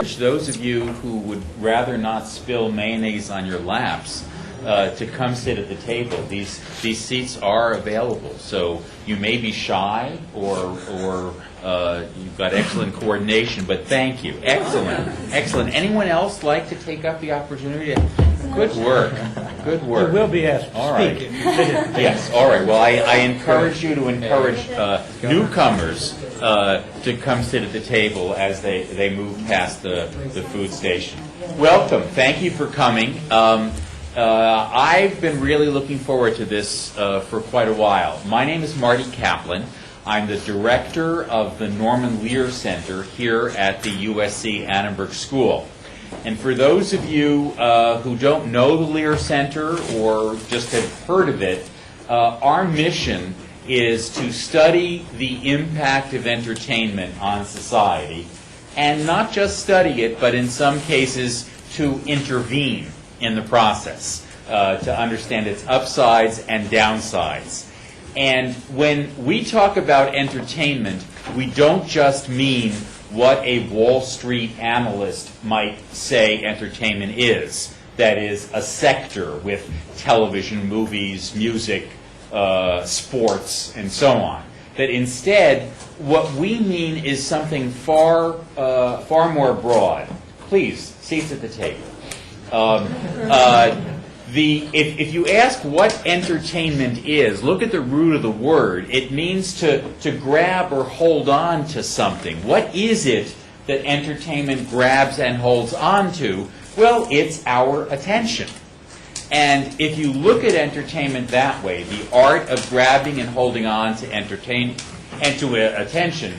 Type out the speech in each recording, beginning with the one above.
those of you who would rather not spill mayonnaise on your laps to come sit at the table. These seats are available, so you may be shy or you've got excellent coordination, but thank you. Excellent. Anyone else like to take up the opportunity? Good work. You will be asked to speak if you fit in. Yes, all right. Well, I encourage you to encourage newcomers to come sit at the table as they move past the food station. Welcome. Thank you for coming. I've been really looking forward to this for quite a while. My name is Marty Kaplan. I'm the director of the Norman Lear Center here at the USC Annenberg School. And for those of you who don't know the Lear Center or just have heard of it, our mission is to study the impact of entertainment on society, and not just study it, but in some cases to intervene in the process, to understand its upsides and downsides. And when we talk about entertainment, we don't just mean what a Wall Street analyst might say entertainment is. That is, a sector with television, movies, music, sports, and so on. That instead, what we mean is something far more broad. Please, seats at the table. If you ask what entertainment is, look at the root of the word. It means to grab or hold on to something. What is it that entertainment grabs and holds on to? Well, it's our attention. And if you look at entertainment that way, the art of grabbing and holding on to attention,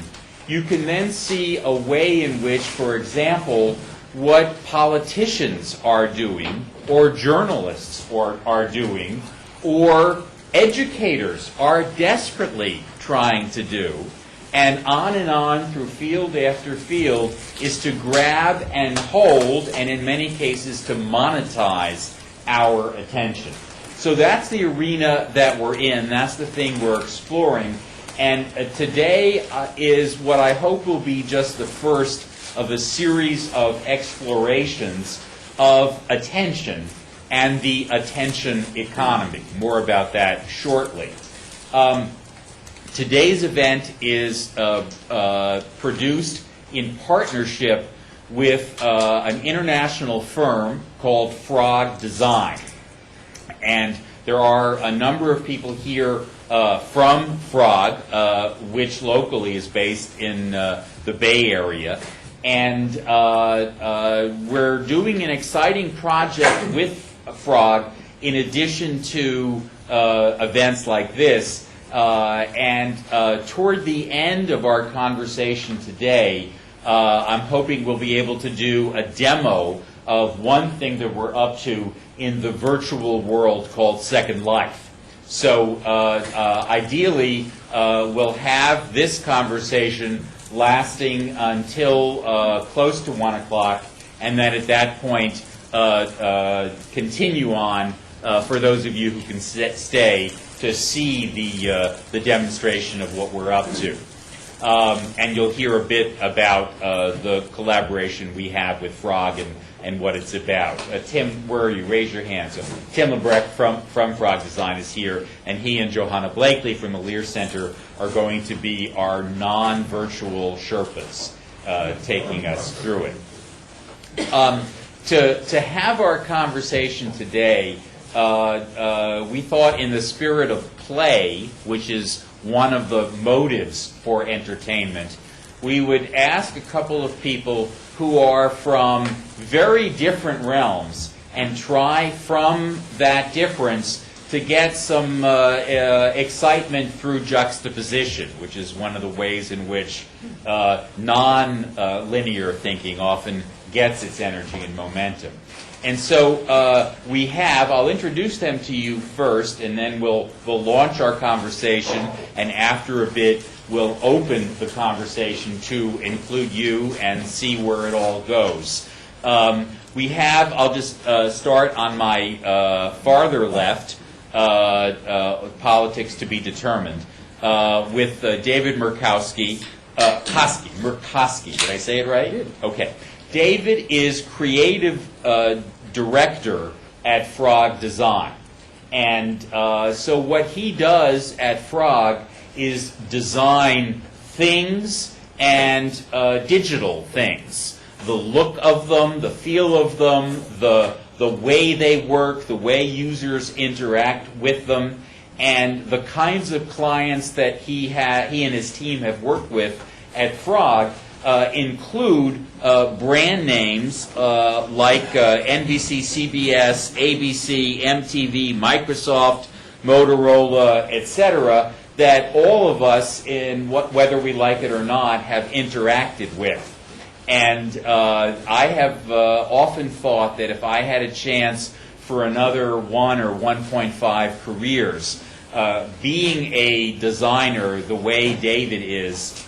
you can then see a way in which, for example, what politicians are doing, or journalists are doing, or educators are desperately trying to do, and on through field after field, is to grab and hold, and in many cases to monetize our attention. So that's the arena that we're in. That's the thing we're exploring. And today is what I hope will be just the first of a series of explorations of attention and the attention economy. More about that shortly. Today's event is produced in partnership with an international firm called Frog Design. And there are a number of people here from Frog, which locally is based in the Bay Area. And we're doing an exciting project with Frog in addition to events like this. And toward the end of our conversation today, I'm hoping we'll be able to do a demo of one thing that we're up to in the virtual world called Second Life. So ideally, we'll have this conversation lasting until close to 1 o'clock, and then at that point continue on for those of you who can stay to see the demonstration of what we're up to. And you'll hear a bit about the collaboration we have with Frog and what it's about. Tim, where are you? Raise your hand. So Tim Lebrecht from Frog Design is here, and he and Johanna Blakely from the Lear Center are going to be our non-virtual Sherpas taking us through it. To have our conversation today, we thought in the spirit of play, which is one of the motives for entertainment, we would ask a couple of people who are from very different realms and try from that difference to get some excitement through juxtaposition, which is one of the ways in which non-linear thinking often gets its energy and momentum. And so I'll introduce them to you first, and then we'll launch our conversation, and after a bit, we'll open the conversation to include you and see where it all goes. I'll just start on my farther left, politics to be determined, with David Makovsky. Did I say it right? You did. Okay. David is creative director at Frog Design. And so what he does at Frog is design things and digital things. The look of them, the feel of them, the way they work, the way users interact with them, and the kinds of clients that he and his team have worked with at Frog include brand names like NBC, CBS, ABC, MTV, Microsoft, Motorola, etc., that all of us, whether we like it or not, have interacted with. And I have often thought that if I had a chance for another 1 or 1.5 careers, being a designer the way David is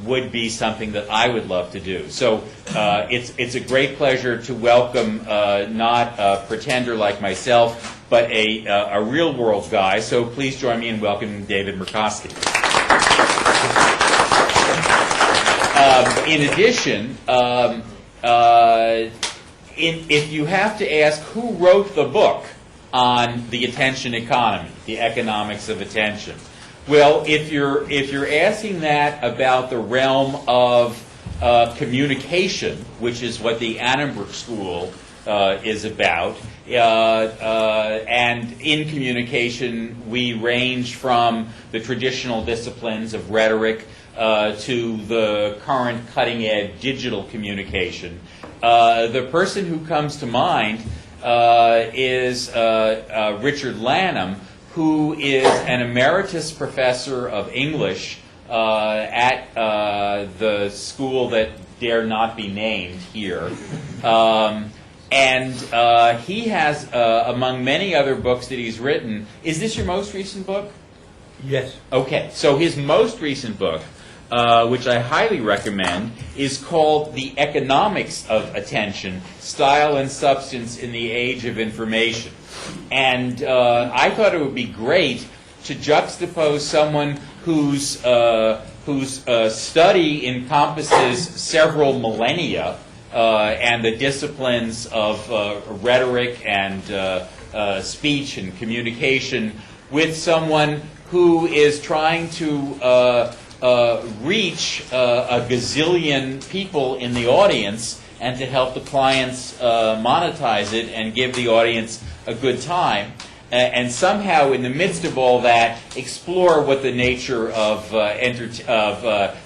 would be something that I would love to do. So it's a great pleasure to welcome not a pretender like myself, but a real world guy. So please join me in welcoming David Makovsky. In addition, if you have to ask who wrote the book on the attention economy, the economics of attention, well, if you're asking that about the realm of communication, which is what the Annenberg School is about, and in communication we range from the traditional disciplines of rhetoric to the current cutting-edge digital communication. The person who comes to mind is Richard Lanham, who is an emeritus professor of English at the school that dare not be named here. And he has, among many other books that he's written, is this your most recent book? Yes. Okay, so his most recent book, which I highly recommend, is called The Economics of Attention, Style and Substance in the Age of Information. And I thought it would be great to juxtapose someone whose study encompasses several millennia and the disciplines of rhetoric and speech and communication with someone who is trying to reach a gazillion people in the audience and to help the clients monetize it and give the audience a good time, and somehow in the midst of all that explore what the nature of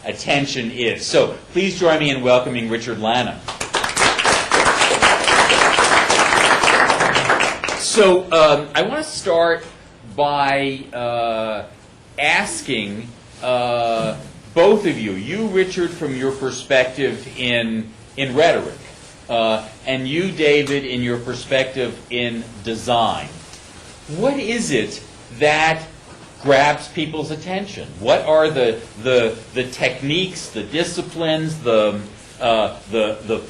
attention is. So please join me in welcoming Richard Lanham. So I want to start by asking both of you, Richard, from your perspective in rhetoric, and you, David, in your perspective in design. What is it that grabs people's attention? What are the techniques, the disciplines, the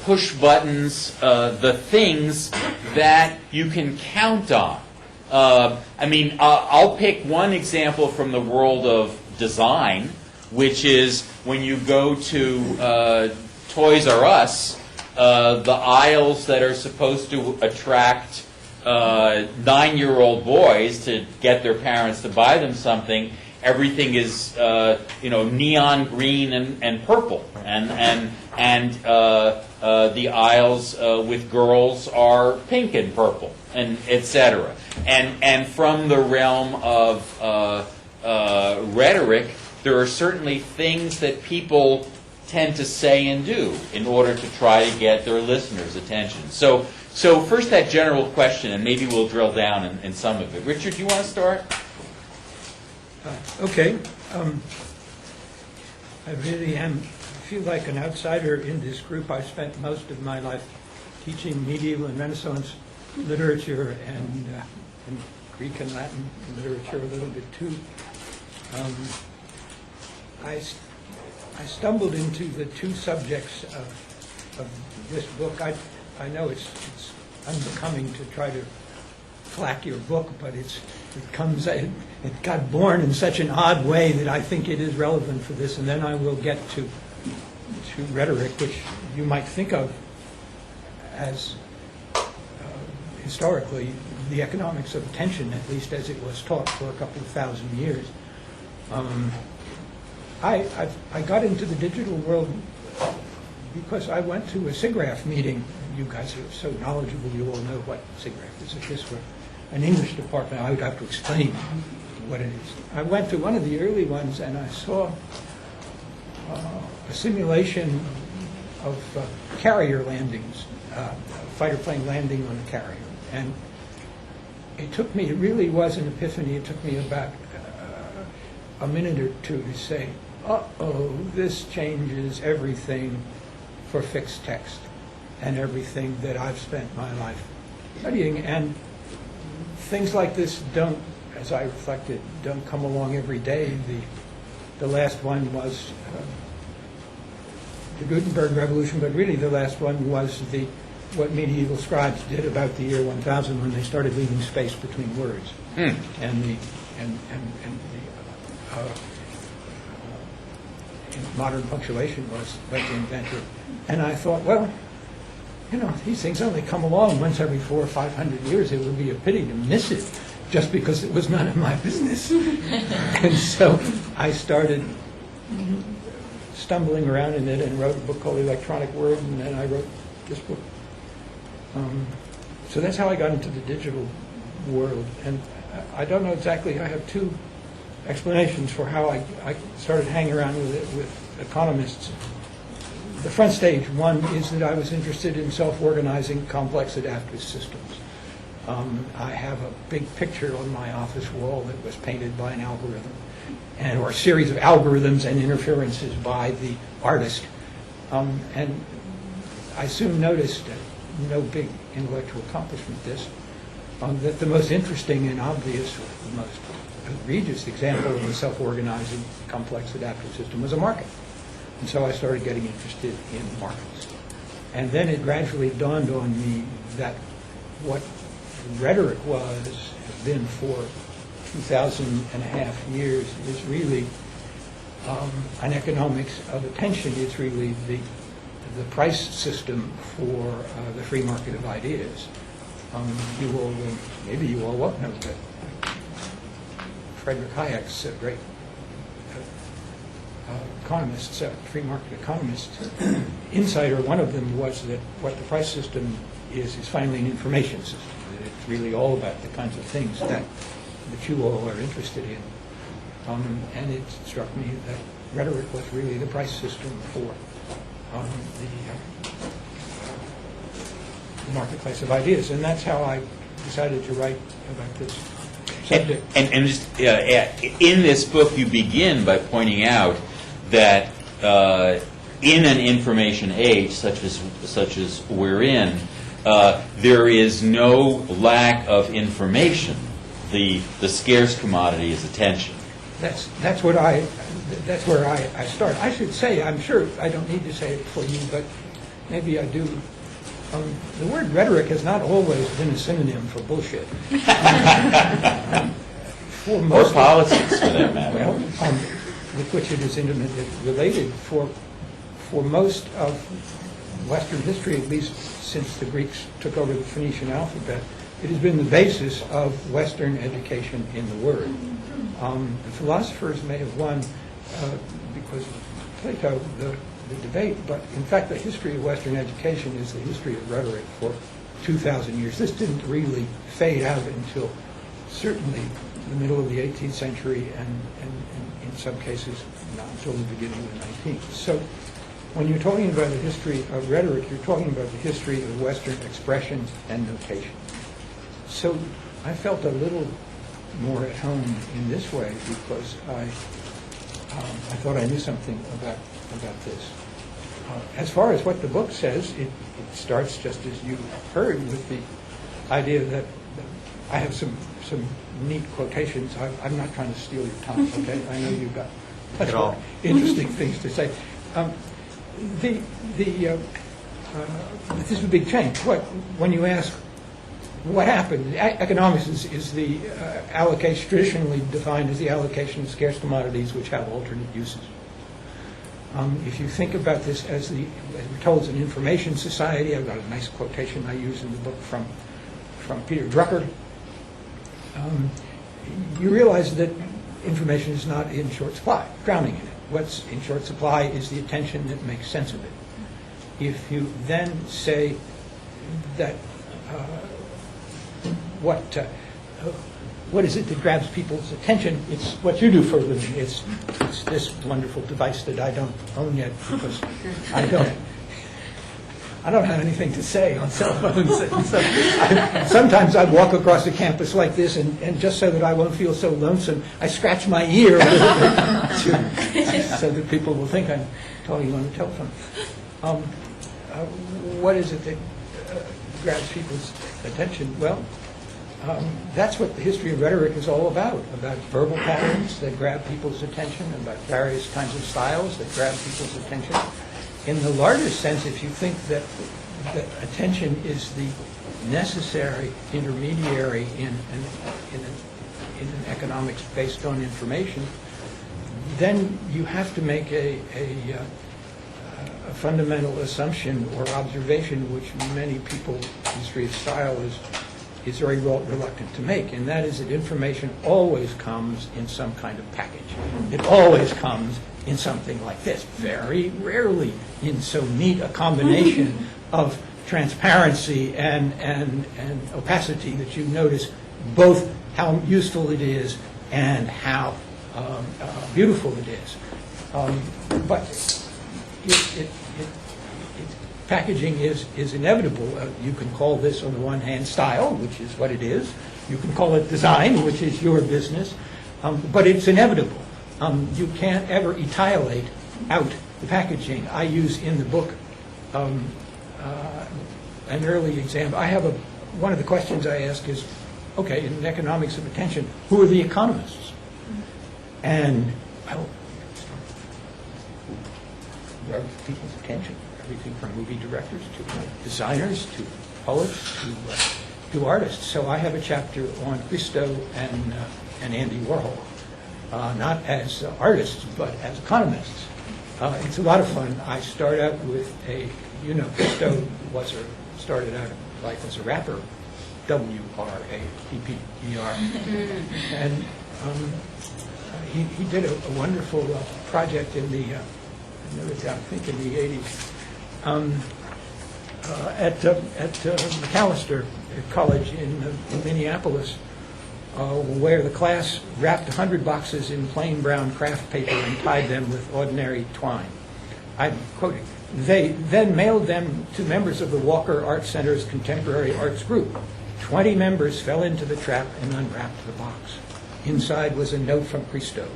push buttons, the things that you can count on? I'll pick one example from the world of design, which is when you go to Toys R Us, the aisles that are supposed to attract 9-year-old boys to get their parents to buy them something, everything is neon green and purple, and the aisles with girls are pink and purple, and etc. And from the realm of rhetoric, there are certainly things that people tend to say and do in order to try to get their listeners' attention. So first that general question, and maybe we'll drill down in some of it. Richard, do you want to start? Okay. I really feel like an outsider in this group. I spent most of my life teaching medieval and Renaissance literature and Greek and Latin literature a little bit too. I stumbled into the two subjects of this book. I know it's unbecoming to try to flack your book, but it got born in such an odd way that I think it is relevant for this, and then I will get to rhetoric, which you might think of as historically the economics of attention, at least as it was taught for a couple of thousand years. I got into the digital world because I went to a SIGGRAPH meeting. You guys are so knowledgeable, you all know what SIGGRAPH is. If this were an English department, I would have to explain what it is. I went to one of the early ones and I saw a simulation of carrier landings, fighter plane landing on a carrier. And it took me, it really was an epiphany, it took me about a minute or two to say, uh-oh, this changes everything for fixed text and everything that I've spent my life studying. And things like this don't, as I reflected, don't come along every day. The last one was the Gutenberg Revolution, but really the last one was what medieval scribes did about the year 1000 when they started leaving space between words. And modern punctuation was invented. And I thought, well, you know, these things only come along once every 400 or 500 years. It would be a pity to miss it just because it was none of my business. And so I started stumbling around in it and wrote a book called Electronic Word, and then I wrote this book. So that's how I got into the digital world. And I don't know exactly, I have two explanations for how I started hanging around with economists. The front stage one is that I was interested in self-organizing complex adaptive systems. I have a big picture on my office wall that was painted by an algorithm, or a series of algorithms and interferences by the artist. And I soon noticed, no big intellectual accomplishment this, that the most interesting and obvious, the most egregious example of a self-organizing complex adaptive system was a market. And so I started getting interested in markets. And then it gradually dawned on me that what rhetoric has been for 2,500 years is really an economics of attention. It's really the price system for the free market of ideas. Maybe you all won't know that Frederick Hayek's great economists, free market economists, insider, one of them was that what the price system is finally an information system. That it's really all about the kinds of things that you all are interested in. And it struck me that rhetoric was really the price system for the marketplace of ideas. And that's how I decided to write about this subject. And just in this book, you begin by pointing out that in an information age such as we're in, there is no lack of information. The scarce commodity is attention. That's where I start. I should say, I'm sure I don't need to say it for you, but maybe I do. The word rhetoric has not always been a synonym for bullshit. Or politics, for that matter. Well, with which it is intimately related. For most of Western history, at least since the Greeks took over the Phoenician alphabet, it has been the basis of Western education in the word. The philosophers may have won because of Plato, the debate, but in fact the history of Western education is the history of rhetoric for 2,000 years. This didn't really fade out until certainly the middle of the 18th century and in some cases not until the beginning of the 19th. So when you're talking about the history of rhetoric, you're talking about the history of Western expression and notation. So I felt a little more at home in this way because I thought I knew something about this. As far as what the book says, it starts just as you heard with the idea that I have some neat quotations. I'm not trying to steal your time, okay? I know you've got much more interesting things to say. This is a big change. When you ask what happened, economics is the allocation, traditionally defined as the allocation of scarce commodities which have alternate uses. If you think about this as we're told, it's an information society. I've got a nice quotation I use in the book from Peter Drucker. You realize that information is not in short supply, drowning in it. What's in short supply is the attention that makes sense of it. If you then say that what is it that grabs people's attention? It's what you do for a living. It's this wonderful device that I don't own yet because I don't have anything to say on cell phones. So sometimes I walk across the campus like this, and just so that I won't feel so lonesome, I scratch my ear a little bit so that people will think I'm talking on the telephone. What is it that grabs people's attention? Well, that's what the history of rhetoric is all about verbal patterns that grab people's attention, about various kinds of styles that grab people's attention. In the larger sense, if you think that attention is the necessary intermediary in an economics based on information, then you have to make a fundamental assumption or observation which many people in history of style is very reluctant to make, and that is that information always comes in some kind of package. It always comes in something like this, very rarely in so neat a combination of transparency and opacity that you notice both how useful it is and how beautiful it is. But packaging is inevitable. You can call this, on the one hand, style, which is what it is. You can call it design, which is your business. But it's inevitable. You can't ever etiolate out the packaging. I use in the book an early example. One of the questions I ask is, okay, in economics of attention, who are the economists? And where are people's attention? Everything from movie directors to designers to poets to artists. So I have a chapter on Christo and Andy Warhol, not as artists but as economists. It's a lot of fun. I start out with Christo started out life as a rapper, W-R-A-P-P-E-R, and he did a wonderful project in the I think in the 80s. At Macalester College in Minneapolis, where the class wrapped 100 boxes in plain brown craft paper and tied them with ordinary twine. I'm quoting. They then mailed them to members of the Walker Art Center's Contemporary Arts Group. 20 members fell into the trap and unwrapped the box. Inside was a note from Christo.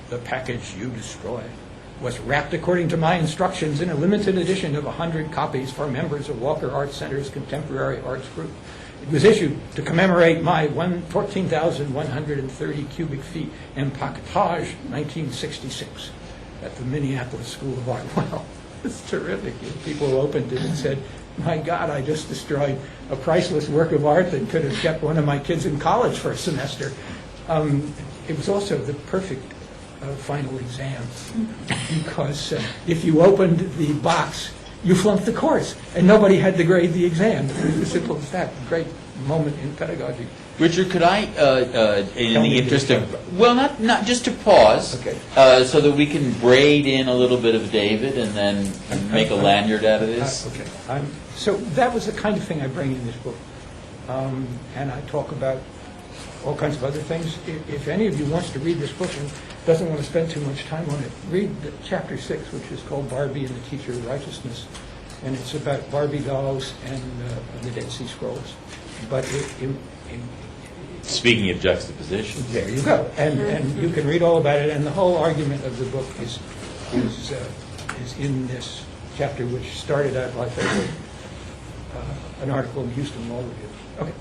The package you destroyed was wrapped according to my instructions in a limited edition of 100 copies for members of Walker Art Center's Contemporary Arts Group. It was issued to commemorate my 14,130 cubic feet empaquetage 1966 at the Minneapolis School of Art. Well, it's terrific. People opened it and said, my God, I just destroyed a priceless work of art that could have kept one of my kids in college for a semester. It was also the perfect final exam, because if you opened the box, you flunked the course, and nobody had to grade the exam. It was as simple as that. Great moment in pedagogy. Richard, could I, in the interest of, well, not just to pause, okay, so that we can braid in a little bit of David and then make a lanyard out of this? Okay. So that was the kind of thing I bring in this book, and I talk about all kinds of other things. If any of you wants to read this book and doesn't want to spend too much time on it, read chapter 6, which is called Barbie and the Teacher of Righteousness, and it's about Barbie dolls and the Dead Sea Scrolls. But speaking of juxtaposition, there you go, and you can read all about it. And the whole argument of the book is in this chapter, which started out like an article in Houston Law Review. Okay.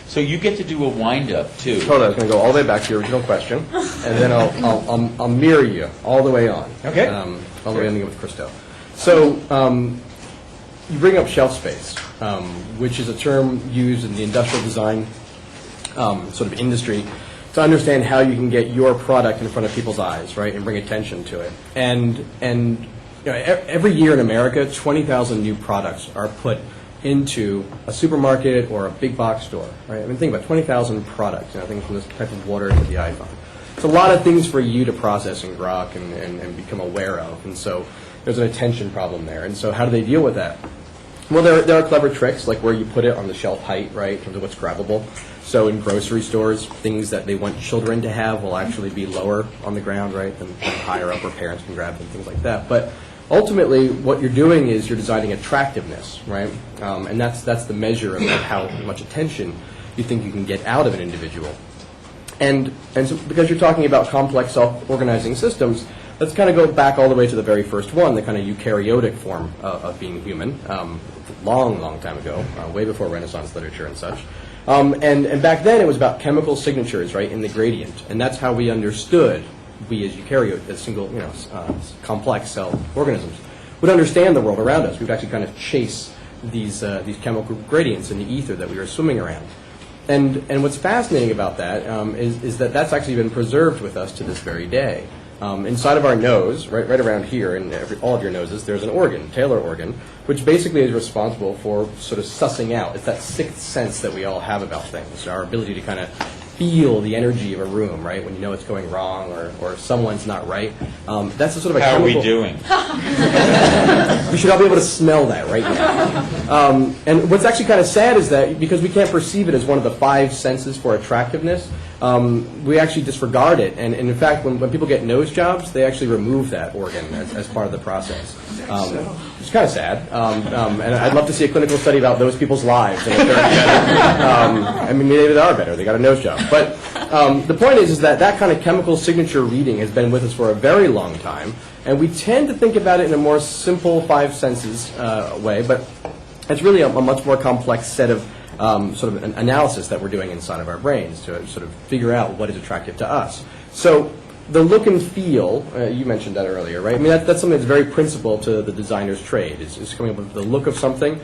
So you get to do a wind-up, too. Hold on, I was going to go all the way back to your original question, and then I'll mirror you all the way on. Okay. All the way ending with Christo. So you bring up shelf space, which is a term used in the industrial design sort of industry to understand how you can get your product in front of people's eyes, right, and bring attention to it. And every year in America, 20,000 new products are put into a supermarket or a big box store, right? I mean, think about 20,000 products, things from this type of water to the iPhone. It's a lot of things for you to process and grok and become aware of, and so there's an attention problem there. And so how do they deal with that? Well, there are clever tricks, like where you put it on the shelf height, right, in terms of what's grabbable. So in grocery stores, things that they want children to have will actually be lower on the ground, right, than higher up where parents can grab them, things like that. But ultimately, what you're doing is you're designing attractiveness, right? And that's the measure of how much attention you think you can get out of an individual. And so because you're talking about complex self-organizing systems, let's kind of go back all the way to the very first one, the kind of eukaryotic form of being human, long time ago, way before Renaissance literature and such. And back then it was about chemical signatures, right, in the gradient. And that's how we understood, we as eukaryotes, as single, complex cell organisms, would understand the world around us. We would actually kind of chase these chemical gradients in the ether that we were swimming around. And what's fascinating about that is that that's actually been preserved with us to this very day. Inside of our nose, right around here, in all of your noses, there's an organ, Taylor organ, which basically is responsible for sort of sussing out. It's that sixth sense that we all have about things, our ability to kind of feel the energy of a room, right, when you know it's going wrong or someone's not right. That's a sort of a How chemical... are we doing? We should all be able to smell that right now. And what's actually kind of sad is that because we can't perceive it as one of the 5 senses for attractiveness, we actually disregard it. And in fact, when people get nose jobs, they actually remove that organ as part of the process. It's kind of sad. And I'd love to see a clinical study about those people's lives. And if they're better. I mean, maybe they are better. They got a nose job. But the point is that kind of chemical signature reading has been with us for a very long time. And we tend to think about it in a more simple 5 senses way. But it's really a much more complex set of sort of an analysis that we're doing inside of our brains to sort of figure out what is attractive to us. So the look and feel, you mentioned that earlier, right? I mean, that's something that's very principal to the designer's trade, is coming up with the look of something,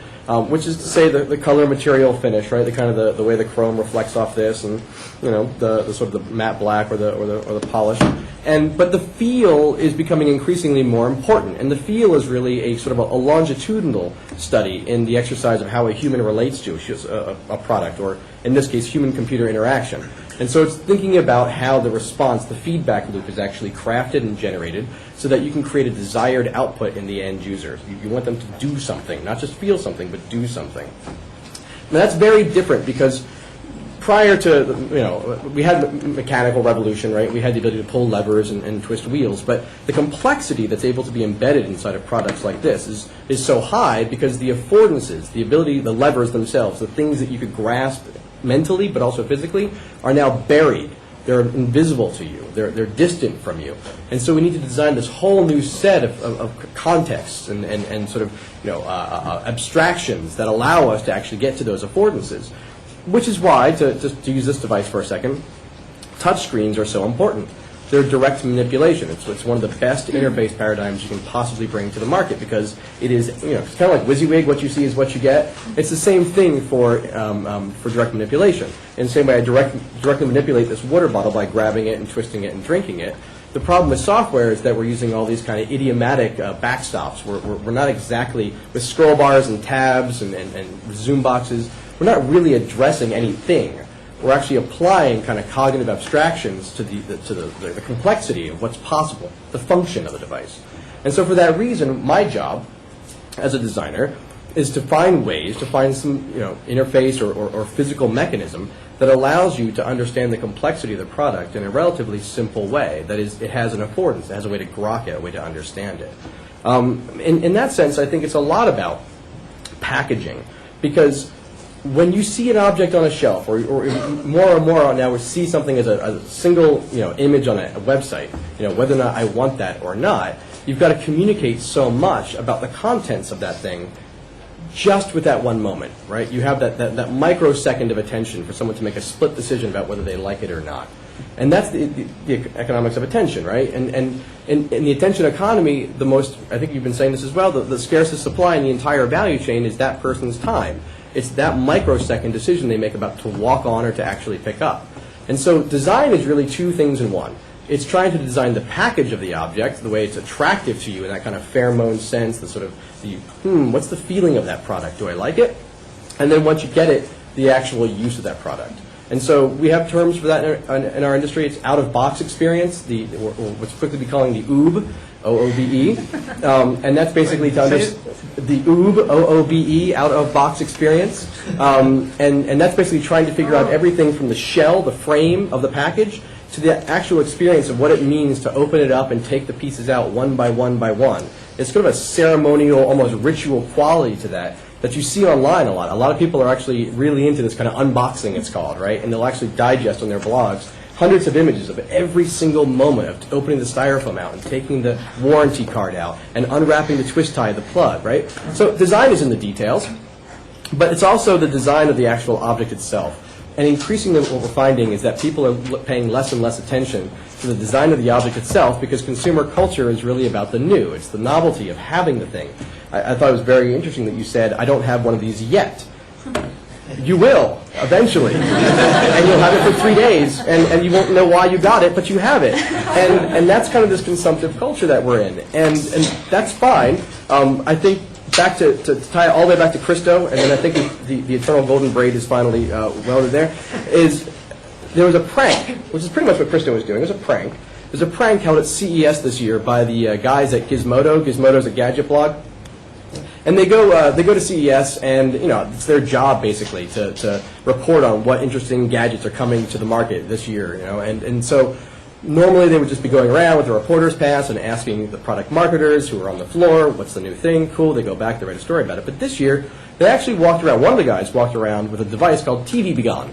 which is to say the color, material, finish, right? The kind of the way the chrome reflects off this, and the sort of the matte black or the polish. But the feel is becoming increasingly more important, and the feel is really a sort of a longitudinal study in the exercise of how a human relates to a product, or in this case, human-computer interaction. And so it's thinking about how the response, the feedback loop, is actually crafted and generated so that you can create a desired output in the end user. You want them to do something, not just feel something, but do something. Now that's very different because prior to, we had the mechanical revolution, right? We had the ability to pull levers and twist wheels, but the complexity that's able to be embedded inside of products like this is so high because the affordances, the ability, the levers themselves, the things that you could grasp mentally but also physically are now buried. They're invisible to you. They're distant from you. And so we need to design this whole new set of contexts and sort of abstractions that allow us to actually get to those affordances. Which is why, to use this device for a second, touchscreens are so important. They're direct manipulation. It's one of the best interface paradigms you can possibly bring to the market because it is, it's kind of like WYSIWYG, what you see is what you get. It's the same thing for direct manipulation. In the same way I directly manipulate this water bottle by grabbing it and twisting it and drinking it. The problem with software is that we're using all these kind of idiomatic backstops. We're not exactly, with scroll bars and tabs and zoom boxes, we're not really addressing anything. We're actually applying kind of cognitive abstractions to the complexity of what's possible, the function of the device. And so for that reason, my job as a designer is to find ways, to find some interface or physical mechanism that allows you to understand the complexity of the product in a relatively simple way. That is, it has an affordance, it has a way to grok it, a way to understand it. In that sense, I think it's a lot about packaging, because when you see an object on a shelf, or more and more now we see something as a single image on a website, whether or not I want that or not, you've got to communicate so much about the contents of that thing just with that one moment, right? You have that microsecond of attention for someone to make a split decision about whether they like it or not. And that's the economics of attention, right? And in the attention economy, I think you've been saying this as well, the scarcest supply in the entire value chain is that person's time. It's that microsecond decision they make about to walk on or to actually pick up. And so design is really 2 things in one. It's trying to design the package of the object, the way it's attractive to you in that kind of pheromone sense, the sort of, what's the feeling of that product? Do I like it? And then once you get it, the actual use of that product. And so we have terms for that in our industry. It's out-of-box experience, or what's quickly be calling the OOBE, O-O-B-E. And that's basically to understand the OOBE, O-O-B-E, out-of-box experience. And that's basically trying to figure out everything from the shell, the frame of the package, to the actual experience of what it means to open it up and take the pieces out one by one by one. It's sort of a ceremonial, almost ritual quality to that you see online a lot. A lot of people are actually really into this kind of unboxing, it's called, right? And they'll actually digest on their blogs hundreds of images of every single moment of opening the styrofoam out and taking the warranty card out and unwrapping the twist tie of the plug, right? So design is in the details, but it's also the design of the actual object itself. And increasingly what we're finding is that people are paying less and less attention to the design of the object itself because consumer culture is really about the new. It's the novelty of having the thing. I thought it was very interesting that you said, I don't have one of these yet. You will, eventually. And you'll have it for 3 days, and you won't know why you got it, but you have it. And that's kind of this consumptive culture that we're in. And that's fine. I think back to tie it all the way back to Christo, and then I think the eternal golden braid is finally welded there, is there was a prank, which is pretty much what Christo was doing. It was a prank. There's a prank held at CES this year by the guys at Gizmodo. Gizmodo's a gadget blog. And they go to CES, and it's their job basically to report on what interesting gadgets are coming to the market this year. And so normally they would just be going around with a reporter's pass and asking the product marketers who are on the floor, what's the new thing? Cool. They go back, they write a story about it. But this year they actually walked around. One of the guys walked around with a device called TV Be Gone.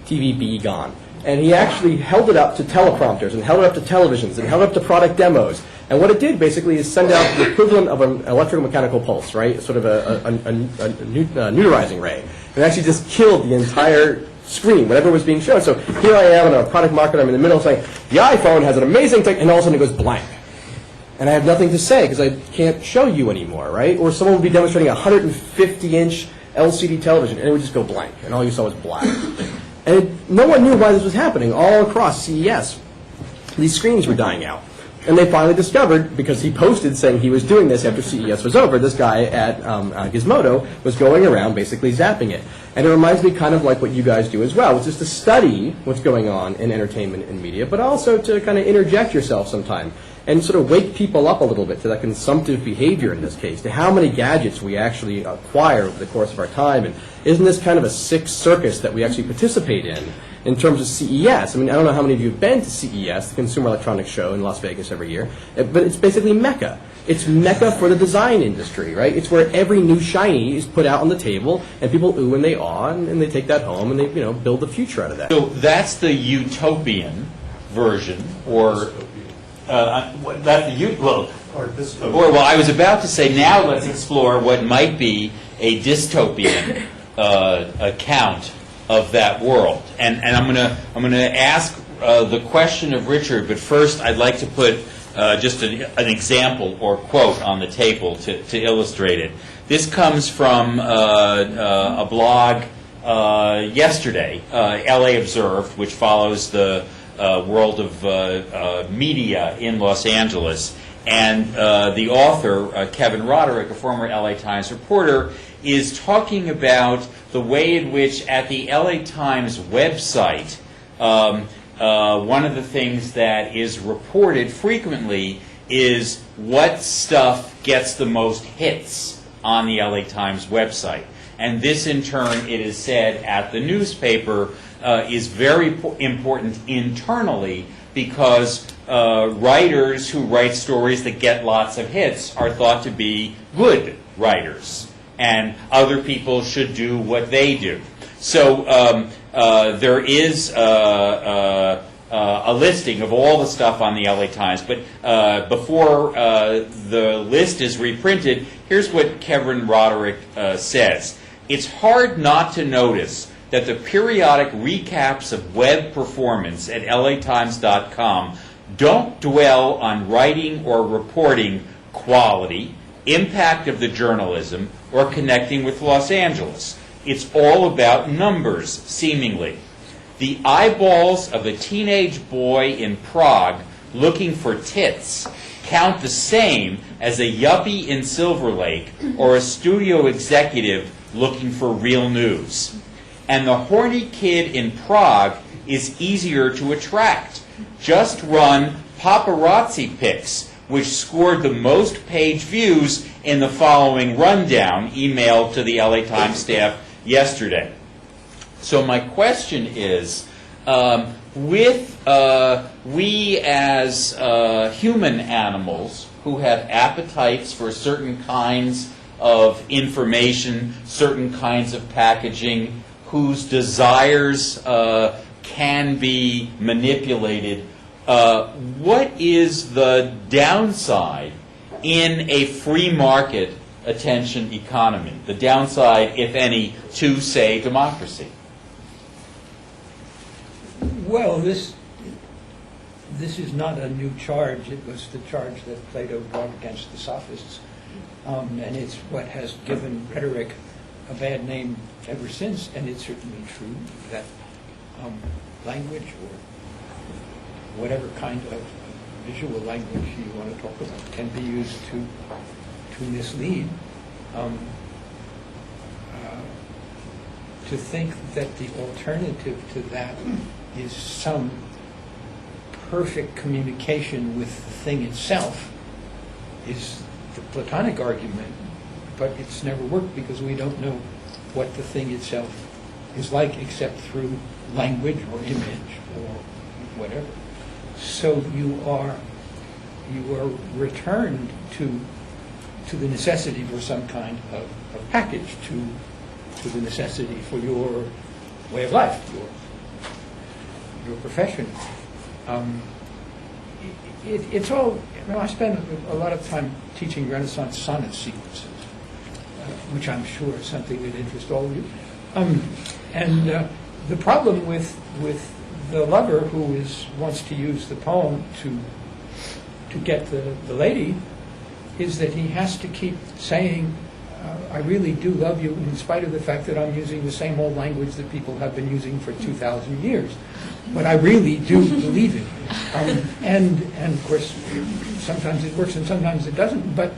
TV Be Gone. And he actually held it up to teleprompters and held it up to televisions and held it up to product demos. And what it did basically is send out the equivalent of an electromechanical pulse, right? Sort of a neuterizing ray. And actually just killed the entire screen, whatever was being shown. So here I am, I'm a product marketer, I'm in the middle saying, the iPhone has an amazing thing, and all of a sudden it goes blank. And I have nothing to say because I can't show you anymore, right? Or someone would be demonstrating a 150-inch LCD television, and it would just go blank, and all you saw was black. And no one knew why this was happening all across CES. These screens were dying out. And they finally discovered, because he posted saying he was doing this after CES was over, this guy at Gizmodo was going around basically zapping it. And it reminds me kind of like what you guys do as well, which is to study what's going on in entertainment and media, but also to kind of interject yourself sometime and sort of wake people up a little bit to that consumptive behavior in this case, to how many gadgets we actually acquire over the course of our time. And isn't this kind of a sick circus that we actually participate in terms of CES? I mean, I don't know how many of you have been to CES, the Consumer Electronics Show in Las Vegas every year, but it's basically Mecca. It's Mecca for the design industry, right? It's where every new shiny is put out on the table, and people ooh and they awe, and they take that home, and they build the future out of that. So that's the utopian version, or that's the well, I was about to say, now let's explore what might be a dystopian account of that world. And I'm gonna ask the question of Richard, but first I'd like to put just an example or quote on the table to illustrate it. This comes from a blog yesterday, LA Observed, which follows the world of media in Los Angeles. And the author, Kevin Roderick, a former LA Times reporter, is talking about the way in which at the LA Times website, one of the things that is reported frequently is what stuff gets the most hits on the LA Times website. And this, in turn, it is said at the newspaper, is very important internally because writers who write stories that get lots of hits are thought to be good writers, and other people should do what they do. So there is a listing of all the stuff on the LA Times, but before the list is reprinted, here's what Kevin Roderick says. It's hard not to notice that the periodic recaps of web performance at latimes.com don't dwell on writing or reporting quality, impact of the journalism, or connecting with Los Angeles. It's all about numbers, seemingly. The eyeballs of a teenage boy in Prague looking for tits count the same as a yuppie in Silver Lake or a studio executive looking for real news. And the horny kid in Prague is easier to attract. Just run paparazzi pics, which scored the most page views in the following rundown emailed to the LA Times staff yesterday. So my question is, we as human animals who have appetites for certain kinds of information, certain kinds of packaging, whose desires can be manipulated, what is the downside in a free market attention economy? The downside, if any, to, say, democracy? Well, this is not a new charge. It was the charge that Plato brought against the sophists. And it's what has given rhetoric a bad name ever since. And it's certainly true that language or whatever kind of visual language you want to talk about can be used to mislead. To think that the alternative to that is some perfect communication with the thing itself is the Platonic argument, but it's never worked because we don't know what the thing itself is like except through language or image or whatever. So you are returned to the necessity for some kind of package, to the necessity for your way of life, your profession. It's all, I spend a lot of time teaching Renaissance sonnet sequences, which I'm sure is something that interests all of you. The problem with the lover who wants to use the poem to get the lady is that he has to keep saying, I really do love you in spite of the fact that I'm using the same old language that people have been using for 2,000 years. But I really do believe it. And of course, sometimes it works and sometimes it doesn't. But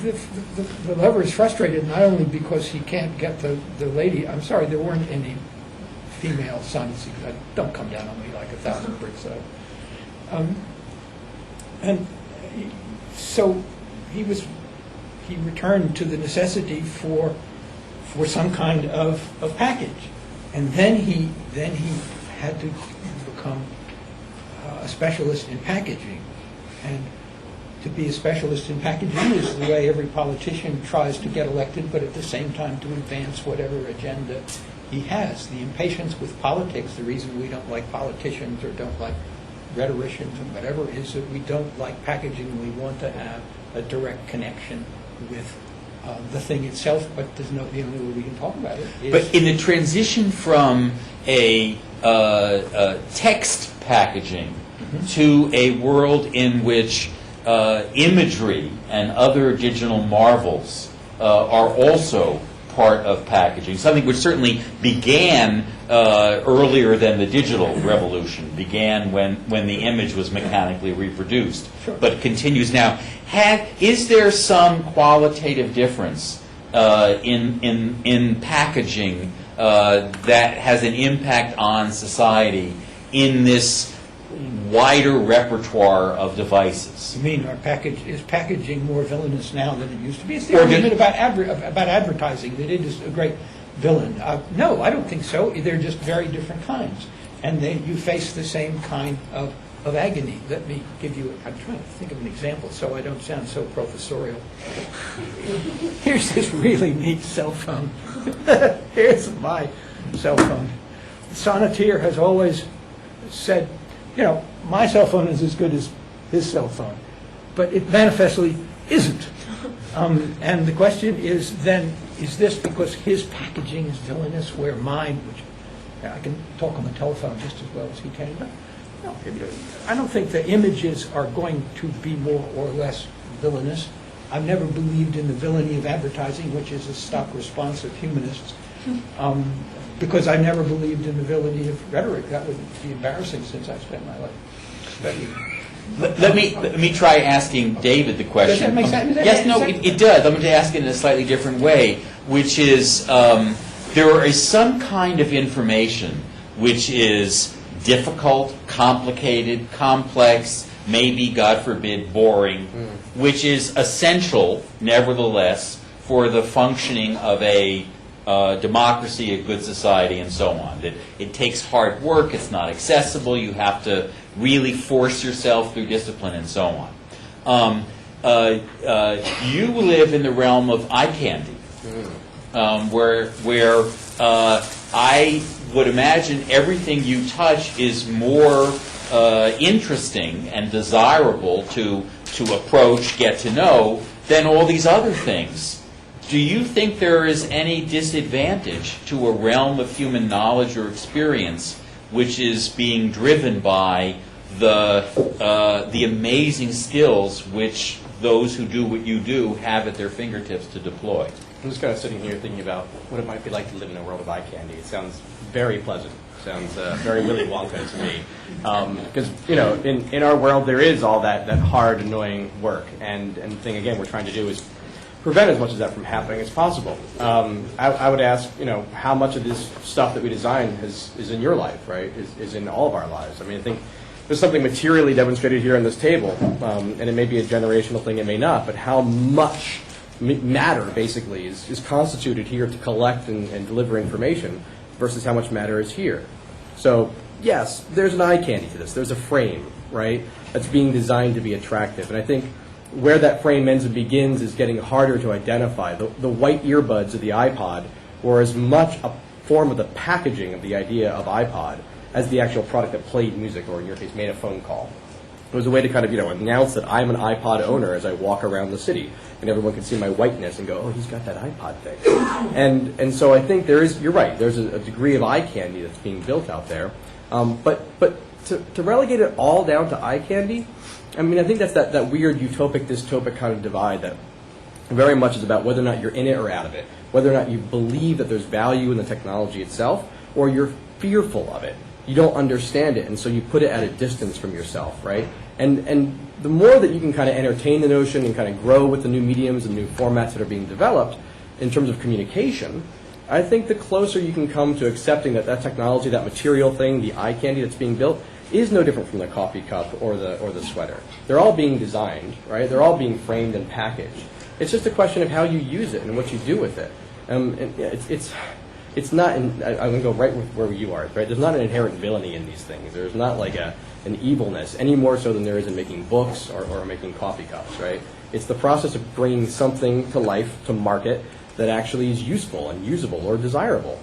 the lover is frustrated not only because he can't get the lady. I'm sorry, there weren't any female sonnets. Don't come down on me like 1,000 bricks. And so he returned to the necessity for some kind of package, and then he had to become a specialist in packaging. And to be a specialist in packaging is the way every politician tries to get elected, but at the same time to advance whatever agenda he has. The impatience with politics, the reason we don't like politicians or don't like rhetoricians and whatever, is that we don't like packaging. We want to have a direct connection with the thing itself, but the only way we can talk about it is... But in the transition from a text packaging to a world in which imagery and other digital marvels are also part of packaging, something which certainly began earlier than the digital revolution, began when the image was mechanically reproduced, Sure. but continues now. Is there some qualitative difference in packaging that has an impact on society in this wider repertoire of devices? You mean is packaging more villainous now than it used to be? It's the argument about advertising, that it is a great villain. No, I don't think so. They're just very different kinds. And you face the same kind of agony. Let me give you, I'm trying to think of an example so I don't sound so professorial. Here's this really neat cell phone. Here's my cell phone. The sonneteer has always said, my cell phone is as good as his cell phone. But it manifestly isn't. And the question is then, is this because his packaging is villainous where mine, which I can talk on the telephone just as well as he can. No, I don't think the images are going to be more or less villainous. I've never believed in the villainy of advertising, which is a stock response of humanists. because I never believed in the validity of rhetoric. That would be embarrassing since I spent my life studying. Let me try asking David the question. Does that make sense? Yes, no, it does. I'm going to ask it in a slightly different way, which is there is some kind of information which is difficult, complicated, complex, maybe, God forbid, boring, which is essential, nevertheless, for the functioning of a democracy, a good society, and so on. That it takes hard work, it's not accessible, you have to really force yourself through discipline, and so on. You live in the realm of eye candy, where I would imagine everything you touch is more interesting and desirable to approach, get to know, than all these other things. Do you think there is any disadvantage to a realm of human knowledge or experience which is being driven by the amazing skills which those who do what you do have at their fingertips to deploy? I'm just kind of sitting here thinking about what it might be like to live in a world of eye candy. It sounds very pleasant. Sounds very Willy Wonka to me. Because, in our world there is all that hard, annoying work. And the thing, again, we're trying to do is prevent as much of that from happening as possible. I would ask, how much of this stuff that we design is in your life, right? Is in all of our lives. I mean, I think there's something materially demonstrated here on this table, and it may be a generational thing, it may not, but how much matter, basically, is constituted here to collect and deliver information versus how much matter is here. So, yes, there's an eye candy to this. There's a frame, right, that's being designed to be attractive. And I think where that frame ends and begins is getting harder to identify. The white earbuds of the iPod were as much a form of the packaging of the idea of iPod as the actual product that played music, or in your case, made a phone call. It was a way to kind of, announce that I'm an iPod owner as I walk around the city, and everyone can see my whiteness and go, oh, he's got that iPod thing. And so I think you're right, there's a degree of eye candy that's being built out there. But to relegate it all down to eye candy, I mean, I think that's that weird utopic, dystopic kind of divide that very much is about whether or not you're in it or out of it, whether or not you believe that there's value in the technology itself, or you're fearful of it. You don't understand it, and so you put it at a distance from yourself, right? And the more that you can kind of entertain the notion and kind of grow with the new mediums and new formats that are being developed in terms of communication, I think the closer you can come to accepting that technology, that material thing, the eye candy that's being built, is no different from the coffee cup or the sweater. They're all being designed, right? They're all being framed and packaged. It's just a question of how you use it and what you do with it. It's not. I'm going to go right with where you are. Right? There's not an inherent villainy in these things. There's not like an evilness any more so than there is in making books or making coffee cups. Right? It's the process of bringing something to life, to market, that actually is useful and usable or desirable.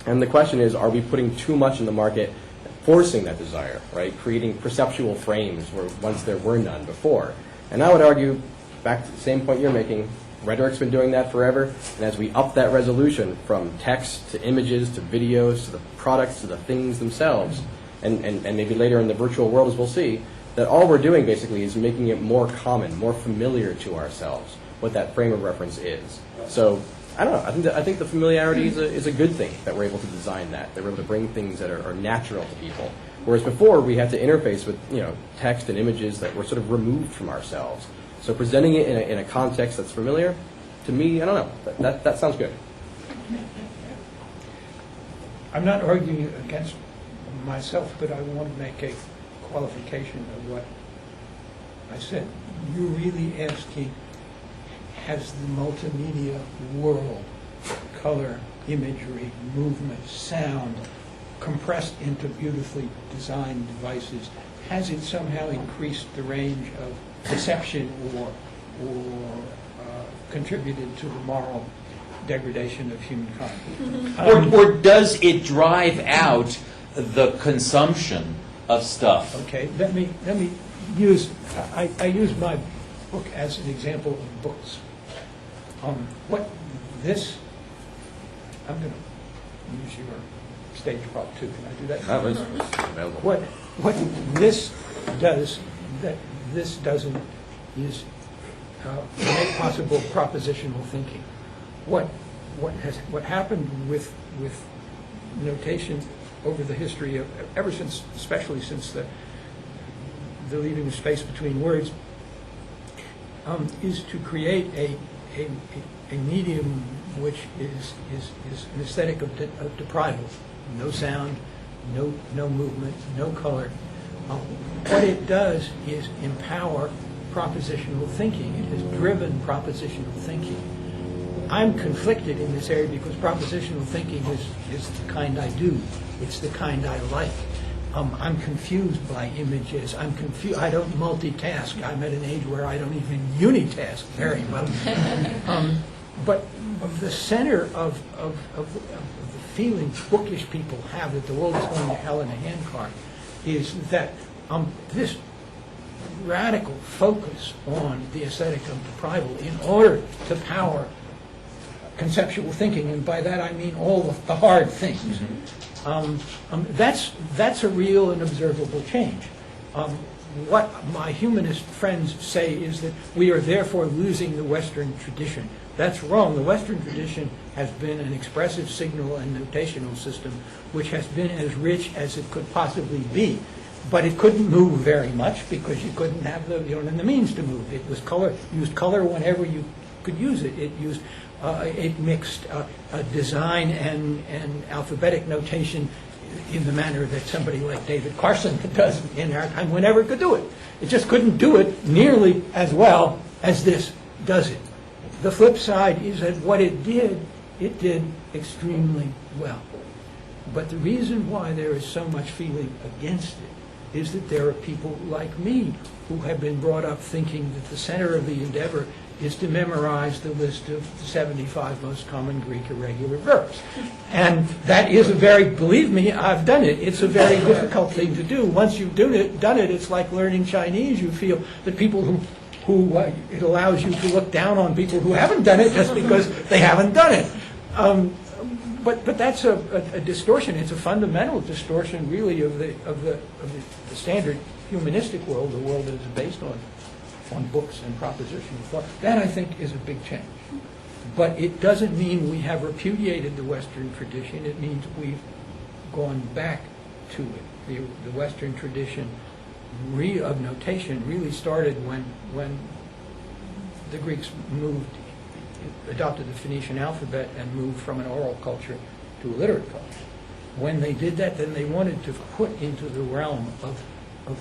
And the question is, are we putting too much in the market, forcing that desire, right? Creating perceptual frames where once there were none before. And I would argue, back to the same point you're making, rhetoric's been doing that forever, and as we up that resolution from text to images to videos to the products to the things themselves, and maybe later in the virtual world as we'll see, that all we're doing basically is making it more common, more familiar to ourselves, what that frame of reference is. So, I don't know, I think the familiarity is a good thing that we're able to design that. That we're able to bring things that are natural to people. Whereas before, we had to interface with text and images that were sort of removed from ourselves. So presenting it in a context that's familiar, to me, I don't know, that sounds good. I'm not arguing against myself, but I want to make a qualification of what I said. You're really asking, has the multimedia world, color, imagery, movement, sound, compressed into beautifully designed devices, has it somehow increased the range of perception or contributed to the moral degradation of humankind? Or does it drive out the consumption of stuff? Okay, let me use, I use my book as an example of books. What this, I'm going to use your stage prop too. Can I do that? That was available. What this does that this doesn't is make possible propositional thinking. What what happened with notation over the history of ever since, especially since the leaving of space between words, is to create a medium which is an aesthetic of deprival. No sound, no movement, no color. What it does is empower propositional thinking. It has driven propositional thinking. I'm conflicted in this area because propositional thinking is the kind I do. It's the kind I like. I'm confused by images. I don't multitask. I'm at an age where I don't even unitask very well. But the center of the feeling bookish people have that the world is going to hell in a handcart is that this radical focus on the aesthetic of deprival in order to power conceptual thinking, and by that I mean all the hard things. That's a real and observable change. What my humanist friends say is that we are therefore losing the Western tradition. That's wrong. The Western tradition has been an expressive signal and notational system which has been as rich as it could possibly be. But it couldn't move very much because you couldn't have the means to move. It was used color whenever you could use it. It mixed design and alphabetic notation in the manner that somebody like David Carson does in our time whenever it could do it. It just couldn't do it nearly as well as this does it. The flip side is that what it did extremely well. But the reason why there is so much feeling against it is that there are people like me who have been brought up thinking that the center of the endeavor is to memorize the list of the 75 most common Greek irregular verbs. And that is believe me, I've done it. It's a very difficult thing to do. Once you've done it, it's like learning Chinese. You feel that people who it allows you to look down on people who haven't done it just because they haven't done it. But that's a distortion. It's a fundamental distortion, really, of the standard humanistic world, the world that is based on books and propositional thought. That, I think, is a big change. But it doesn't mean we have repudiated the Western tradition. It means we've gone back to it. The Western tradition of notation really started when the Greeks adopted the Phoenician alphabet and moved from an oral culture to a literate culture. When they did that, then they wanted to put into the realm of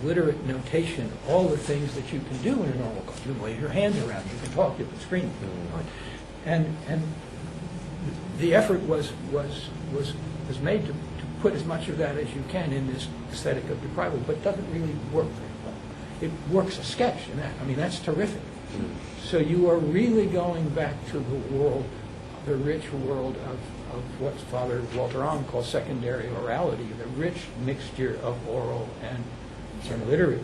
literate notation all the things that you can do in an oral culture. You can wave your hands around, you can talk, you can scream. And the effort was made to put as much of that as you can in this aesthetic of deprival, but it doesn't really work very well. It works a sketch in that. I mean, that's terrific. So you are really going back to the world, the rich world of what Father Walter Ong calls secondary orality, the rich mixture of oral and literate.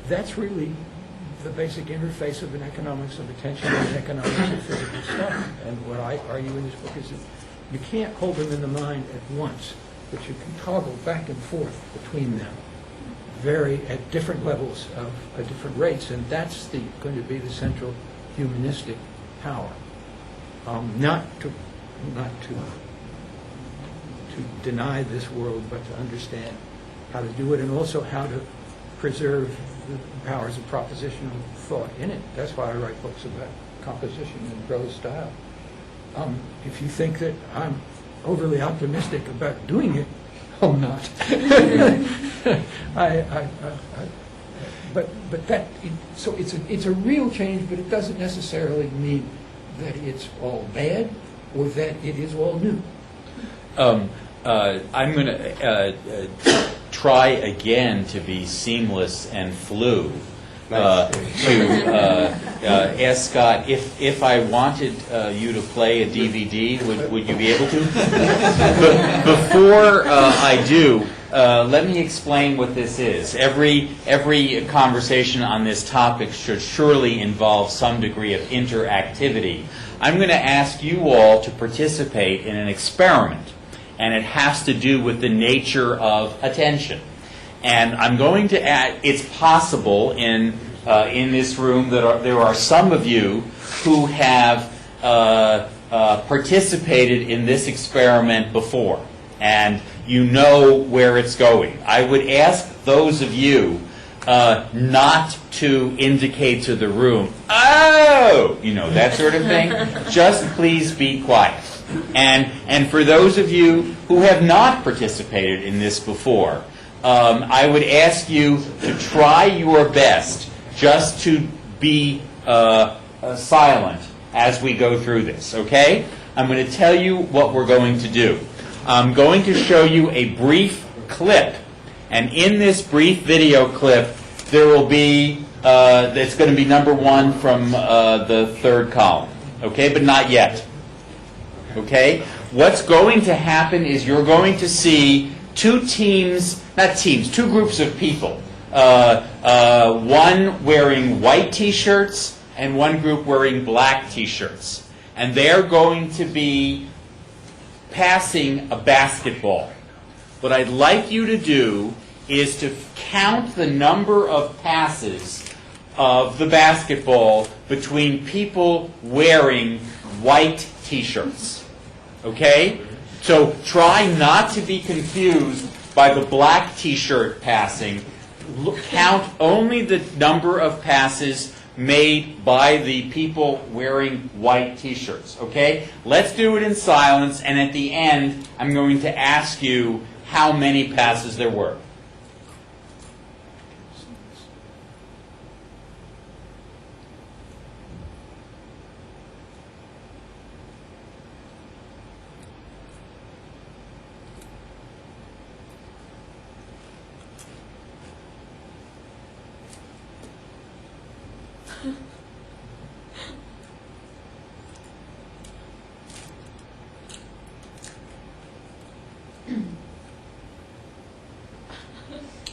That's really the basic interface of an economics of attention and an economics of physical study. And what I argue in this book is that you can't hold them in the mind at once, but you can toggle back and forth between them at different levels at different rates, and that's going to be the central humanistic power. Not to deny this world, but to understand how to do it, and also how to preserve the powers of propositional thought in it. That's why I write books about composition and prose style. If you think that I'm overly optimistic about doing it, I'm not. But that, so it's a real change, but it doesn't necessarily mean that it's all bad or that it is all new. I'm going to try again to be seamless and flew. To ask Scott if I wanted you to play a DVD, would you be able to? But before I do, let me explain what this is. Every conversation on this topic should surely involve some degree of interactivity. I'm going to ask you all to participate in an experiment, and it has to do with the nature of attention. And I'm going to add, it's possible in this room that there are some of you who have participated in this experiment before, and you know where it's going. I would ask those of you not to indicate to the room, oh, you know, that sort of thing. Just please be quiet. And for those of you who have not participated in this before, I would ask you to try your best just to be silent as we go through this, okay? I'm going to tell you what we're going to do. I'm going to show you a brief clip, and in this brief video clip, there will be, it's going to be number 1 from the 3rd column, okay, but not yet. Okay? What's going to happen is you're going to see two groups of people. One wearing white T-shirts and one group wearing black T-shirts. And they're going to be passing a basketball. What I'd like you to do is to count the number of passes of the basketball between people wearing white T-shirts. Okay? So try not to be confused by the black T-shirt passing. Count only the number of passes made by the people wearing white T-shirts. Okay? Let's do it in silence, and at the end, I'm going to ask you how many passes there were.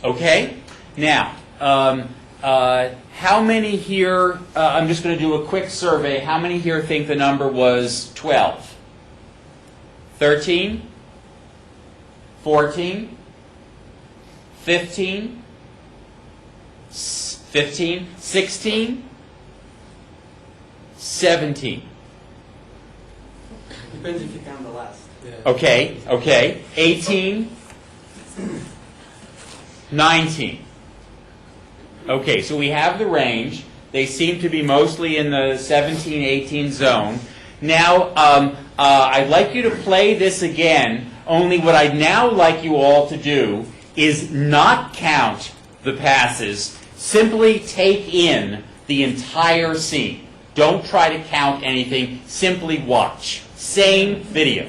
Okay? Now, how many here, I'm just going to do a quick survey. How many here think the number was 12? 13? 14? 15? 15? 16? 17? Depends if you count the last. Okay, okay. 18? 19. Okay, so we have the range. They seem to be mostly in the 17, 18 zone. Now, I'd like you to play this again, only what I'd now like you all to do is not count the passes. Simply take in the entire scene. Don't try to count anything. Simply watch. Same video.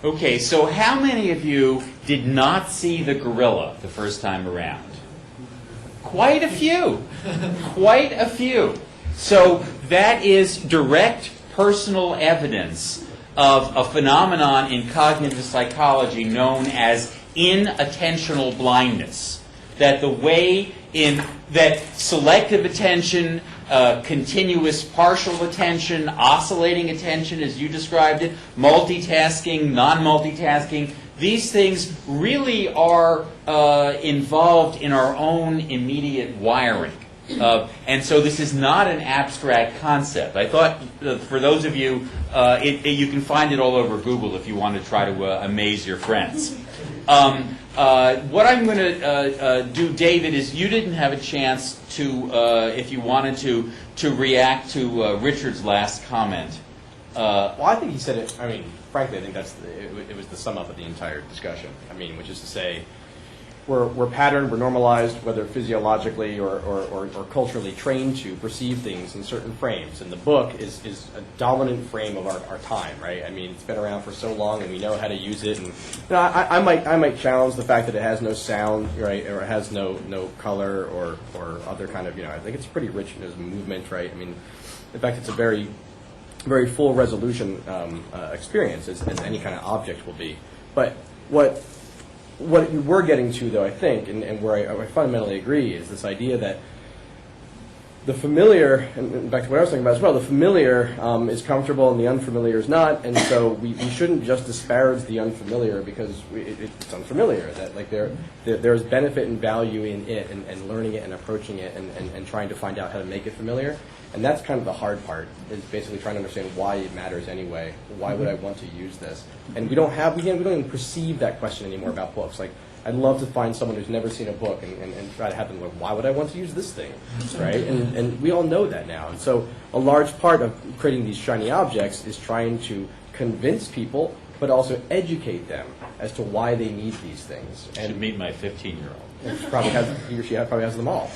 Okay, so how many of you did not see the gorilla the first time around? Quite a few. Quite a few. So that is direct personal evidence of a phenomenon in cognitive psychology known as inattentional blindness. That the way in that selective attention, continuous partial attention, oscillating attention, as you described it, multitasking, non-multitasking, these things really are involved in our own immediate wiring. And so this is not an abstract concept. I thought, for those of you, you can find it all over Google if you want to try to amaze your friends. What I'm going to do, David, is you didn't have a chance to, if you wanted to react to Richard's last comment. Well, I think he said it. I mean, frankly, I think it was the sum up of the entire discussion. I mean, which is to say, we're patterned, we're normalized, whether physiologically or culturally trained to perceive things in certain frames. And the book is a dominant frame of our time, right? I mean, it's been around for so long, and we know how to use it. And I might challenge the fact that it has no sound, right, or it has no color or other kind of, I think it's pretty rich as movement, right? I mean, in fact, it's a very, very full resolution experience as any kind of object will be. But what we're getting to, though, I think, and where I fundamentally agree, is this idea that the familiar, and back to what I was talking about as well, the familiar is comfortable and the unfamiliar is not, and so we shouldn't just disparage the unfamiliar because it's unfamiliar. That like there's benefit and value in it and learning it and approaching it and trying to find out how to make it familiar. And that's kind of the hard part, is basically trying to understand why it matters anyway. Why would I want to use this? And we don't even perceive that question anymore about books. Like, I'd love to find someone who's never seen a book and try to have them go, why would I want to use this thing, right? And we all know that now. And so a large part of creating these shiny objects is trying to convince people, but also educate them as to why they need these things. And should meet my 15-year-old. He or she probably has them all.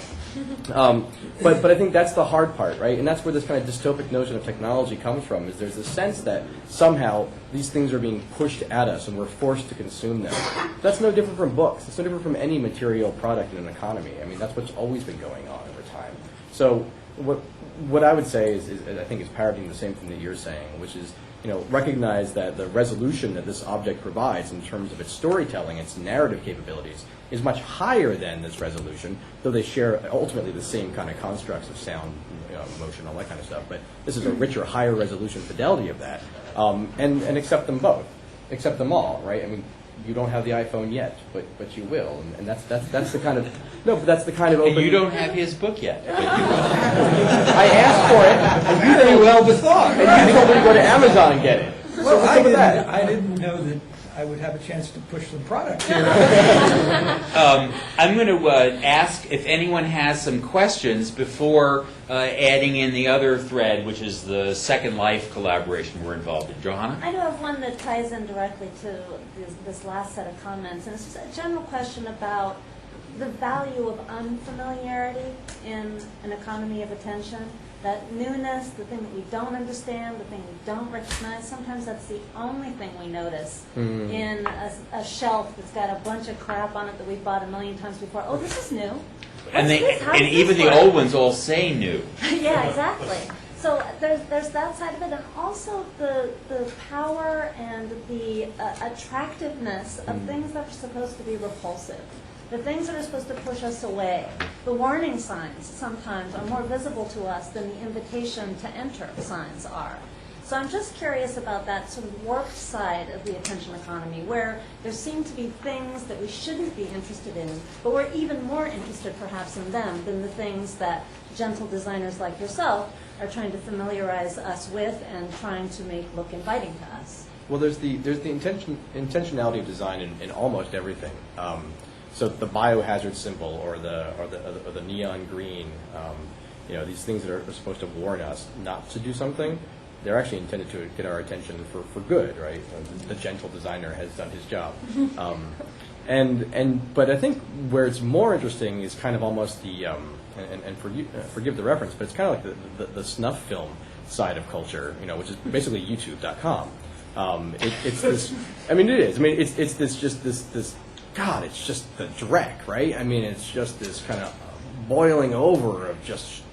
But I think that's the hard part, right? And that's where this kind of dystopic notion of technology comes from, is there's a sense that somehow these things are being pushed at us and we're forced to consume them. That's no different from books. It's no different from any material product in an economy. I mean, that's what's always been going on over time. So what I would say is I think is parroting the same thing that you're saying, which is, recognize that the resolution that this object provides in terms of its storytelling, its narrative capabilities, is much higher than this resolution, though they share ultimately the same kind of constructs of sound, motion, all that kind of stuff. But this is a richer, higher resolution fidelity of that. And accept them both. Accept them all, right? I mean, you don't have the iPhone yet, but you will. And that's the kind of... No, but that's the kind of open... And you don't have his book yet, but you will. I asked for it, and you Very well bethought. and you told me to go to Amazon and get it. Well, So what's up with that? I didn't know that I would have a chance to push the product here. I'm going to ask if anyone has some questions before adding in the other thread, which is the Second Life collaboration we're involved in. Johanna? I do have one that ties in directly to this last set of comments, and it's just a general question about the value of unfamiliarity in an economy of attention. That newness, the thing that we don't understand, the thing we don't recognize, sometimes that's the only thing we notice in a shelf that's got a bunch of crap on it that we've bought a million times before. Oh, this is new. And How does even this the work? old ones all say new. Yeah, exactly. So there's that side of it, and also the power and the attractiveness of things that are supposed to be repulsive. The things that are supposed to push us away. The warning signs sometimes are more visible to us than the invitation to enter signs are. So I'm just curious about that sort of warped side of the attention economy, where there seem to be things that we shouldn't be interested in, but we're even more interested perhaps in them than the things that gentle designers like yourself are trying to familiarize us with and trying to make look inviting to us. Well, there's the intentionality of design in almost everything. So the biohazard symbol or the neon green, these things that are supposed to warn us not to do something, they're actually intended to get our attention for good, right? The gentle designer has done his job. But I think where it's more interesting is kind of almost the forgive the reference, but it's kind of like the snuff film side of culture, which is basically YouTube.com. It's this. I mean, it is. I mean, it's this. God, it's just the dreck, right? I mean, it's just this kind of boiling over of just...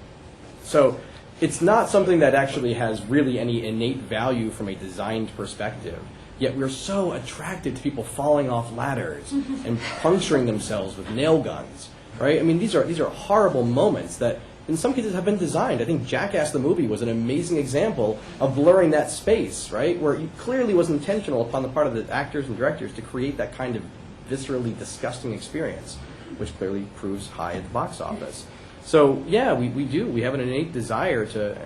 So it's not something that actually has really any innate value from a designed perspective, yet we're so attracted to people falling off ladders and puncturing themselves with nail guns, right? I mean, these are horrible moments that in some cases have been designed. I think Jackass the movie was an amazing example of blurring that space, right? Where it clearly was intentional upon the part of the actors and directors to create that kind of viscerally disgusting experience, which clearly proves high at the box office. So yeah, we do. We have an innate desire to.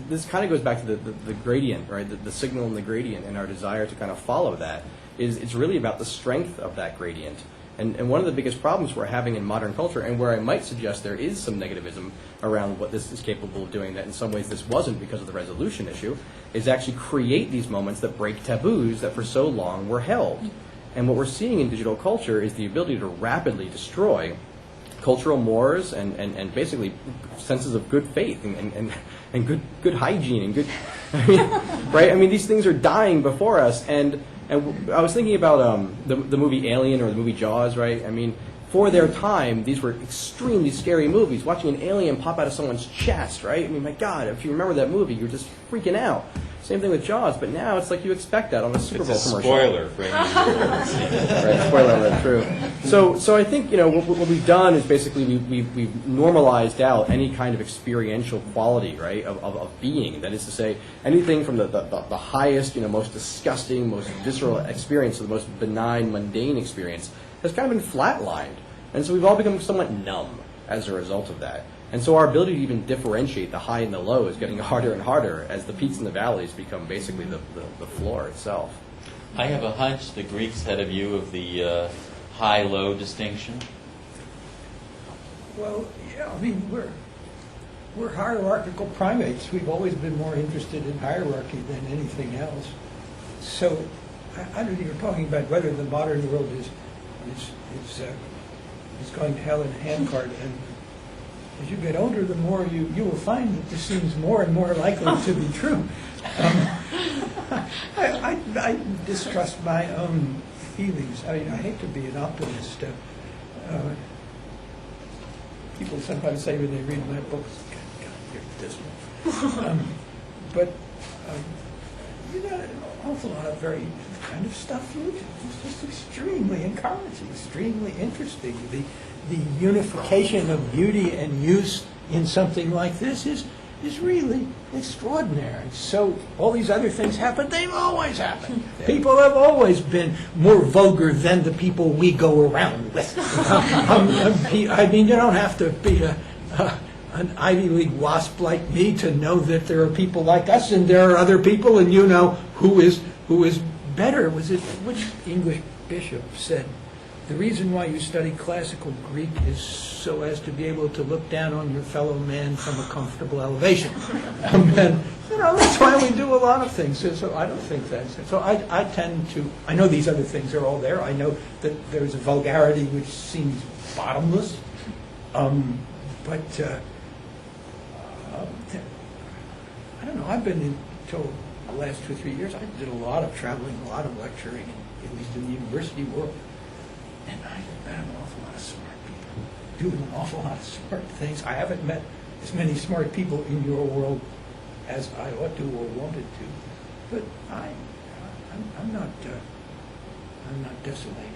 This kind of goes back to the gradient, right? The signal and the gradient, and our desire to kind of follow that. It's really about the strength of that gradient. And one of the biggest problems we're having in modern culture, and where I might suggest there is some negativism around what this is capable of doing, that in some ways this wasn't because of the resolution issue, is actually create these moments that break taboos that for so long were held. And what we're seeing in digital culture is the ability to rapidly destroy cultural mores and basically senses of good faith and good hygiene and good, I mean, right? I mean, these things are dying before us. And I was thinking about the movie Alien or the movie Jaws, right? I mean, for their time, these were extremely scary movies. Watching an alien pop out of someone's chest, right? I mean, my God, if you remember that movie, you're just freaking out. Same thing with Jaws, but now it's like you expect that on a Super Bowl commercial. Spoiler for anyone who hasn't seen it. Right, spoiler alert, true. So I think, you know, what we've done is basically we've normalized out any kind of experiential quality, right, of being. That is to say, anything from the highest, you know, most disgusting, most visceral experience to the most benign, mundane experience has kind of been flatlined. And so we've all become somewhat numb as a result of that. And so our ability to even differentiate the high and the low is getting harder and harder as the peaks and the valleys become basically the floor itself. I have a hunch the Greeks had a view of the high-low distinction. Well, yeah, I mean, we're hierarchical primates. We've always been more interested in hierarchy than anything else. So I don't know, you're talking about whether the modern world is going to hell in a handcart. And as you get older, the more you will find that this seems more and more likely to be true. I distrust my own feelings. I mean, I hate to be an optimist. People sometimes say when they read my books, God, you're dismal. You got an awful lot of very kind of stuff you do. It's just extremely encouraging, extremely interesting. The unification of beauty and use in something like this is really extraordinary. So all these other things happen, they've always happened. People have always been more vulgar than the people we go around with. I mean, you don't have to be an Ivy League wasp like me to know that there are people like us and there are other people, and you know who is better. Was it which English bishop said, the reason why you study classical Greek is so as to be able to look down on your fellow man from a comfortable elevation. And, you know, that's why we do a lot of things. So I don't think that's it. So I tend to, I know these other things are all there. I know that there's a vulgarity which seems bottomless. But I don't know, I've been until the last 2 or 3 years, I did a lot of traveling, a lot of lecturing, at least in the university world. And I've met an awful lot of smart people doing an awful lot of smart things. I haven't met as many smart people in your world as I ought to or wanted to. But I'm not desolated.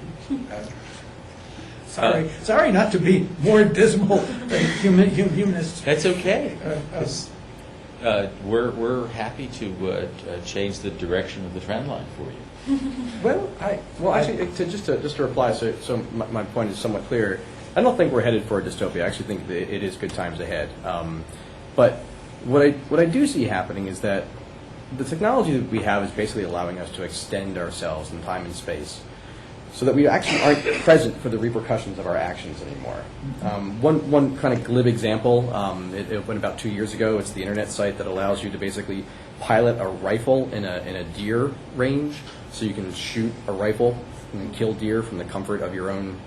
Sorry not to be more dismal than humanists. That's okay. We're happy to change the direction of the trend line for you. Actually, just to reply, so my point is somewhat clear. I don't think we're headed for a dystopia. I actually think that it is good times ahead. But what I do see happening is that the technology that we have is basically allowing us to extend ourselves in time and space, so that we actually aren't present for the repercussions of our actions anymore. One kind of glib example, it went about 2 years ago. It's the internet site that allows you to basically pilot a rifle in a deer range, so you can shoot a rifle and kill deer from the comfort of your own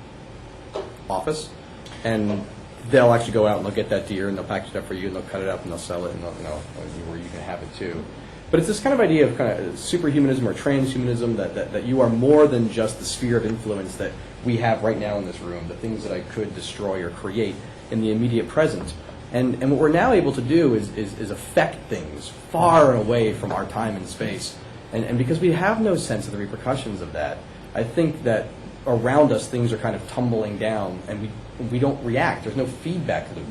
office. And they'll actually go out and they'll get that deer and they'll package it up for you and they'll cut it up and they'll sell it and they'll, where you can have it too. But it's this kind of idea of kind of superhumanism or transhumanism that you are more than just the sphere of influence that we have right now in this room, the things that I could destroy or create in the immediate present. And what we're now able to do is affect things far and away from our time and space. And because we have no sense of the repercussions of that, I think that around us things are kind of tumbling down and we don't react. There's no feedback loop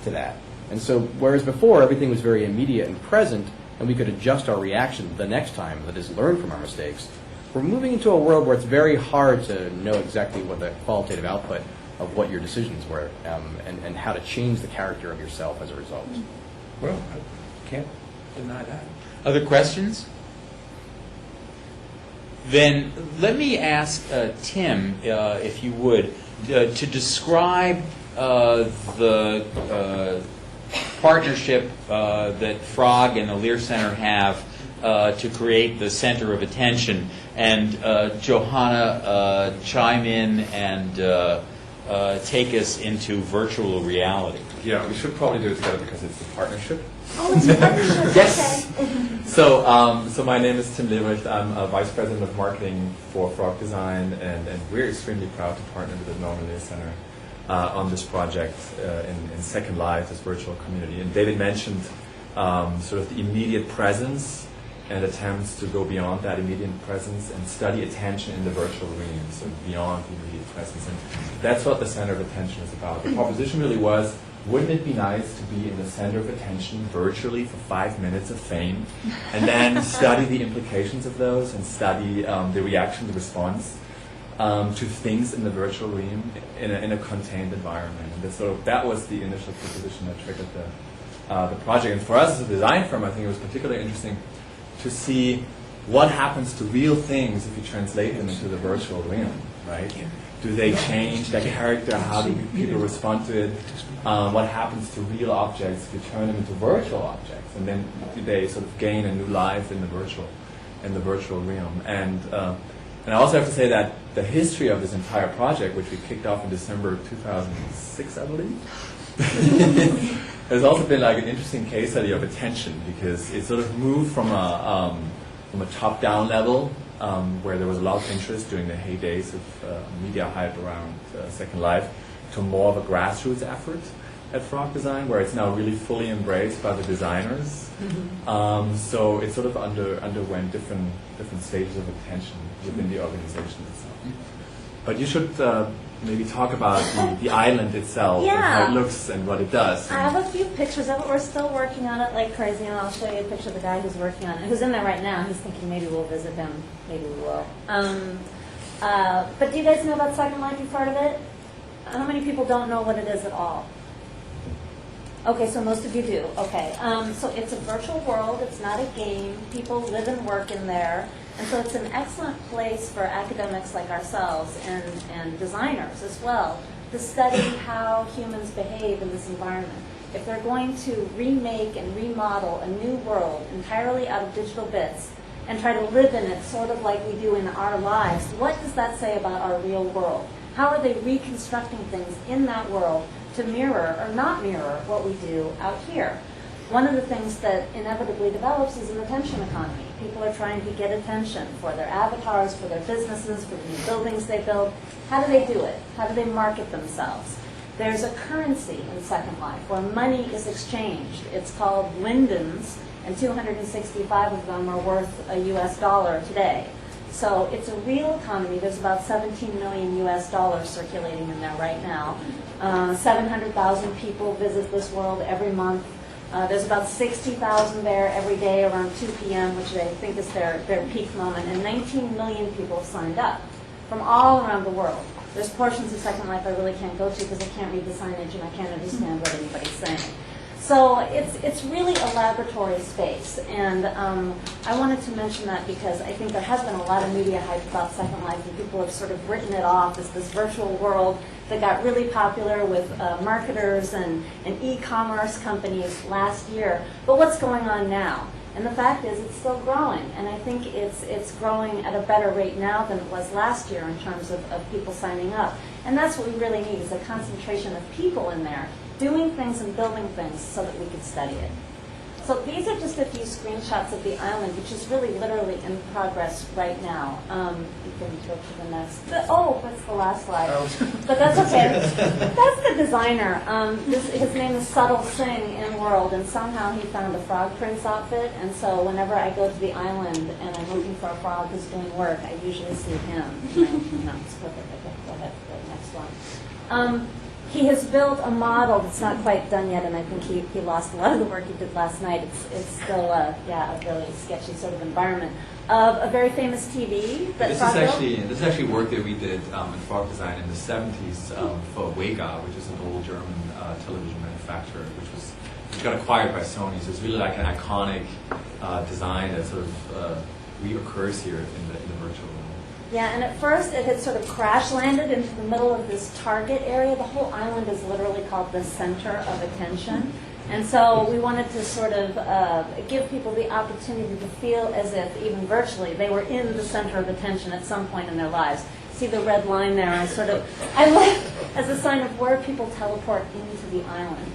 to that. And so whereas before everything was very immediate and present, and we could adjust our reaction the next time, that is, learn from our mistakes, we're moving into a world where it's very hard to know exactly what the qualitative output of what your decisions were, and how to change the character of yourself as a result. Well, I can't deny that. Other questions? Then let me ask Tim, if you would, to describe the partnership that Frog and the Lear Center have to create the center of attention and Johanna chime in and take us into virtual reality. Yeah, we should probably do it together because it's a partnership. Oh, it's a partnership. Yes. Okay. So my name is Tim Lebrecht. I'm a Vice President of Marketing for Frog Design, and we're extremely proud to partner with the Norman Lear Center on this project in Second Life, this virtual community. And David mentioned sort of the immediate presence and attempts to go beyond that immediate presence and study attention in the virtual realm, so beyond the immediate presence. And that's what the center of attention is about. The proposition really was, wouldn't it be nice to be in the center of attention virtually for 5 minutes of fame, and then study the implications of those and study the reaction, the response to things in the virtual realm in a contained environment. And that was the initial proposition that triggered the project. And for us as a design firm, I think it was particularly interesting to see what happens to real things if you translate them into the virtual realm, right? Do they change their character? How do people respond to it? What happens to real objects if you turn them into virtual objects? And then do they sort of gain a new life in the virtual realm? And I also have to say that the history of this entire project, which we kicked off in December 2006, I believe, has also been like an interesting case study of attention, because it sort of moved from a top-down level where there was a lot of interest during the heydays of media hype around Second Life, to more of a grassroots effort at Frog Design, where it's now really fully embraced by the designers. So it sort of underwent different stages of attention within the organization itself. But you should maybe talk about the island itself, and how it looks and what it does. I have a few pictures of it. We're still working on it like crazy, and I'll show you a picture of the guy who's working on it, who's in there right now. He's thinking maybe we'll visit him, maybe we will. But do you guys know about Second Life? You've heard of it? How many people don't know what it is at all? Okay, so most of you do. Okay, so it's a virtual world. It's not a game. People live and work in there. And so it's an excellent place for academics like ourselves and designers as well to study how humans behave in this environment. If they're going to remake and remodel a new world entirely out of digital bits and try to live in it sort of like we do in our lives, what does that say about our real world? How are they reconstructing things in that world to mirror or not mirror what we do out here? One of the things that inevitably develops is an attention economy. People are trying to get attention for their avatars, for their businesses, for the new buildings they build. How do they do it? How do they market themselves? There's a currency in Second Life where money is exchanged. It's called lindens, and 265 of them are worth a US dollar today. So it's a real economy. There's about 17 million US dollars circulating in there right now. 700,000 people visit this world every month. There's about 60,000 there every day around 2 p.m., which I think is their peak moment, and 19 million people have signed up from all around the world. There's portions of Second Life I really can't go to because I can't read the signage and I can't understand what anybody's saying. So it's really a laboratory space, and I wanted to mention that because I think there has been a lot of media hype about Second Life, and people have sort of written it off as this virtual world that got really popular with marketers and e-commerce companies last year. But what's going on now? And the fact is it's still growing, and I think it's growing at a better rate now than it was last year in terms of people signing up. And that's what we really need, is a concentration of people in there doing things and building things so that we could study it. So these are just a few screenshots of the island, which is really literally in progress right now. You can go to the next. That's the last slide. But that's okay. That's the designer. His name is Subtle Singh in World, and somehow he found a Frog Prince outfit. And so whenever I go to the island and I'm looking for a frog who's doing work, I usually see him. No, it's perfect. Okay, go ahead. The next one. He has built a model that's not quite done yet, and I think he lost a lot of the work he did last night. It's still a really sketchy sort of environment of a very famous TV that This is actually work that we did in Frog Design in the 70s for Wega, which is an old German television manufacturer, which got acquired by Sony. So it's really like an iconic design that sort of reoccurs here in the virtual world. Yeah, and at first it had sort of crash landed into the middle of this target area. The whole island is literally called the center of attention. And so we wanted to sort of give people the opportunity to feel as if, even virtually, they were in the center of attention at some point in their lives. See the red line there? I left as a sign of where people teleport into the island.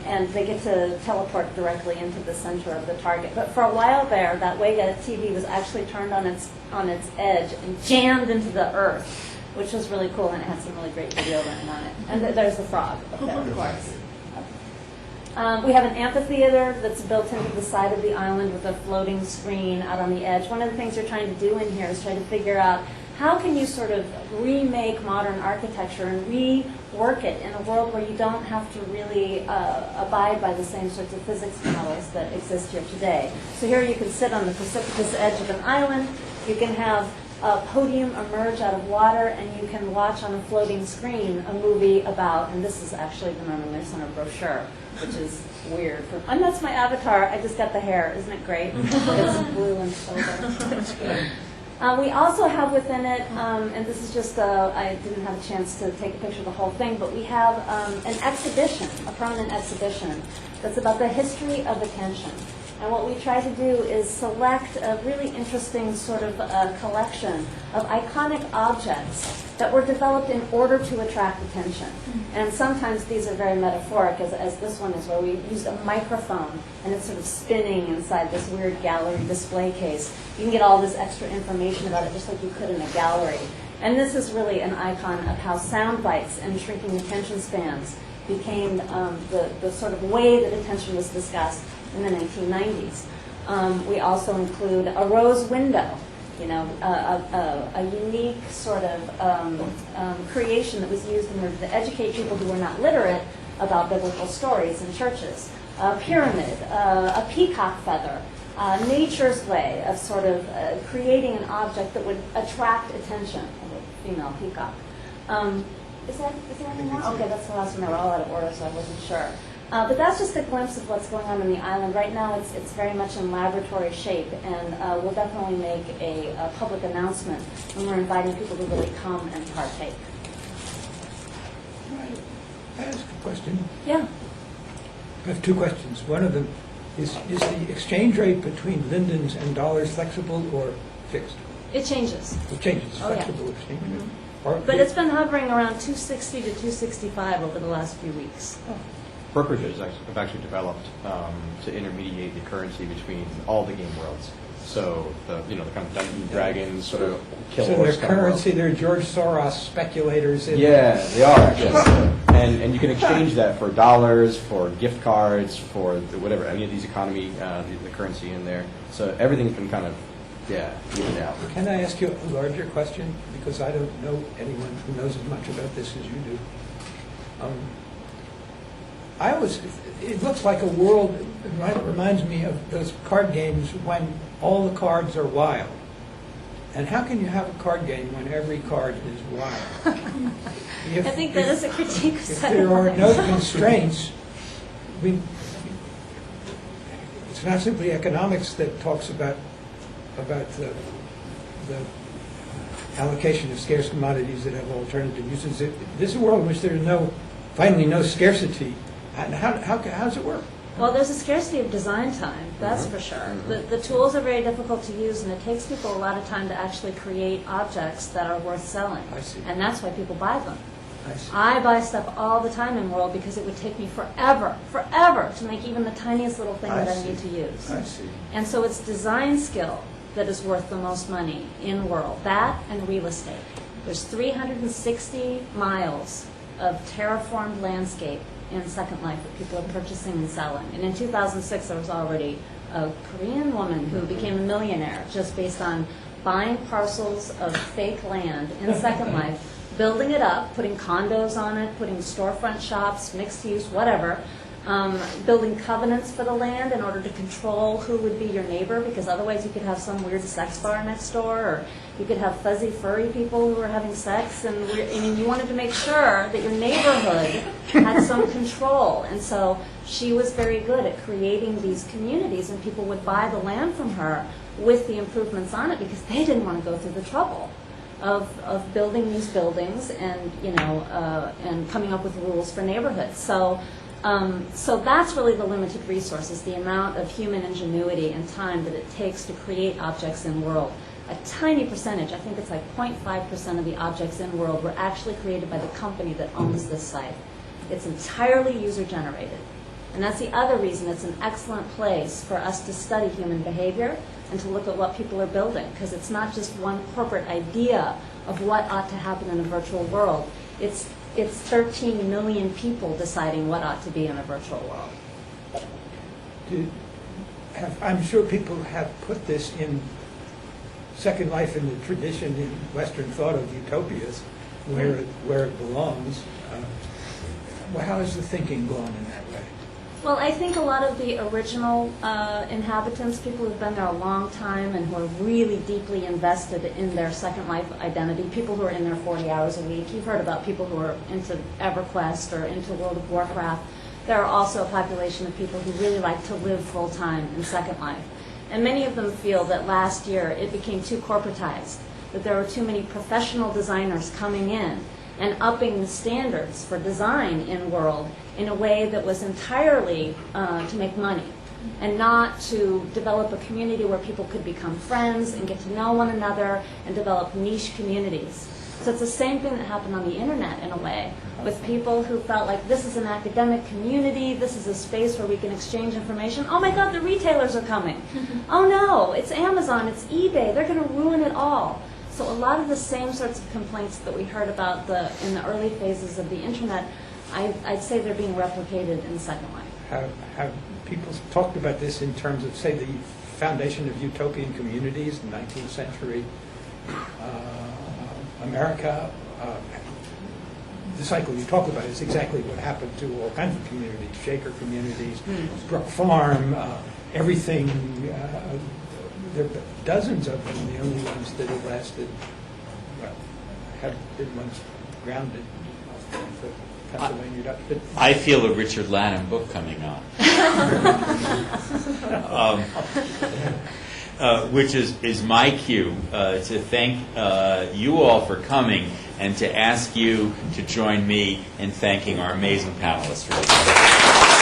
And they get to teleport directly into the center of the target. But for a while there, that Wega TV was actually turned on its edge and jammed into the earth, which was really cool, and it had some really great video running on it. And there's the frog up there, of course. We have an amphitheater that's built into the side of the island with a floating screen out on the edge. One of the things you're trying to do in here is try to figure out how can you sort of remake modern architecture and rework it in a world where you don't have to really abide by the same sorts of physics models that exist here today. So here you can sit on the precipitous edge of an island. You can have a podium emerge out of water, and you can watch on a floating screen a movie about, and this is actually the Norman Lear Center brochure, which is weird. And that's my avatar. I just got the hair. Isn't it great? It's blue and silver. We also have within it, and this is just, I didn't have a chance to take a picture of the whole thing, but we have an exhibition, a permanent exhibition, that's about the history of attention. And what we try to do is select a really interesting sort of collection of iconic objects that were developed in order to attract attention. And sometimes these are very metaphoric, as this one is, where we used a microphone and it's sort of spinning inside this weird gallery display case. You can get all this extra information about it just like you could in a gallery. And this is really an icon of how sound bites and shrinking attention spans became the sort of way that attention was discussed in the 1990s. We also include a rose window, a unique sort of creation that was used in order to educate people who were not literate about biblical stories in churches. A pyramid, a peacock feather, nature's way of sort of creating an object that would attract attention, a female peacock. Is there anything more? Okay, that's the last one. They were all out of order, so I wasn't sure. But that's just a glimpse of what's going on in the island. Right now it's very much in laboratory shape, and we'll definitely make a public announcement when we're inviting people to really come and partake. Can I ask a question? Yeah. I have two questions. One of them is the exchange rate between lindens and dollars flexible or fixed? It changes. It changes, Oh, yeah. flexible exchange rate. Mhm. Or But it's been hovering around 260 to 265 over the last few weeks. Brokerages have actually developed to intermediate the currency between all the game worlds. So the kind of Dungeons and Dragons sort of kill So horse their kind of world. currency, they're George Soros speculators in. Yeah, they are. Yes. And you can exchange that for dollars, for gift cards, for whatever, any of these economy, the currency in there. So everything's been kind of, evened out. Can I ask you a larger question? Because I don't know anyone who knows as much about this as you do. It looks like a world, it reminds me of those card games when all the cards are wild. And how can you have a card game when every card is wild? I think that is a critique of If there are no constraints, it's not simply economics that talks about the allocation of scarce commodities that have alternative uses. This is a world in which there is finally no scarcity. And how does it work? Well, there's a scarcity of design time, that's for sure. The tools are very difficult to use, and it takes people a lot of time to actually create objects that are worth selling. I see. And that's why people buy them. I see. I buy stuff all the time in World because it would take me forever to make even the tiniest little thing that I need to use. I see. And so it's design skill that is worth the most money in World. That and real estate. There's 360 miles of terraformed landscape in Second Life that people are purchasing and selling. And in 2006, there was already a Korean woman who became a millionaire just based on buying parcels of fake land in Second Life, building it up, putting condos on it, putting storefront shops, mixed use, whatever, building covenants for the land in order to control who would be your neighbor, because otherwise you could have some weird sex bar next door, or you could have fuzzy, furry people who were having sex, and you wanted to make sure that your neighborhood had some control. And so she was very good at creating these communities, and people would buy the land from her with the improvements on it because they didn't want to go through the trouble of building these buildings and and coming up with rules for neighborhoods. So So that's really the limited resources, the amount of human ingenuity and time that it takes to create objects in world. A tiny percentage, I think it's like 0.5% of the objects in world were actually created by the company that owns this site. It's entirely user-generated. And that's the other reason it's an excellent place for us to study human behavior and to look at what people are building, because it's not just one corporate idea of what ought to happen in a virtual world. It's 13 million people deciding what ought to be in a virtual world. I'm sure people have put this in Second Life in the tradition in Western thought of utopias, where it belongs. Well, how has the thinking gone in that way? Well, I think a lot of the original inhabitants, people who've been there a long time and who are really deeply invested in their Second Life identity, people who are in there 40 hours a week. You've heard about people who are into EverQuest or into World of Warcraft. There are also a population of people who really like to live full-time in Second Life. And many of them feel that last year it became too corporatized, that there were too many professional designers coming in and upping the standards for design in world in a way that was entirely to make money and not to develop a community where people could become friends and get to know one another and develop niche communities. So it's the same thing that happened on the internet in a way, with people who felt like this is an academic community, this is a space where we can exchange information. Oh my God, the retailers are coming. Oh no, it's Amazon, it's eBay, they're going to ruin it all. So a lot of the same sorts of complaints that we heard about in the early phases of the internet, I'd say they're being replicated in Second Life. Have people talked about this in terms of, say, the foundation of utopian communities in 19th century America? The cycle you talk about is exactly what happened to all kinds of communities, Shaker communities, Brook Farm, everything. There are dozens of them. The only ones that have lasted, well, have been ones grounded. Pennsylvania Dutch. But I feel a Richard Lanham book coming on. Which is my cue to thank you all for coming and to ask you to join me in thanking our amazing panelists for this.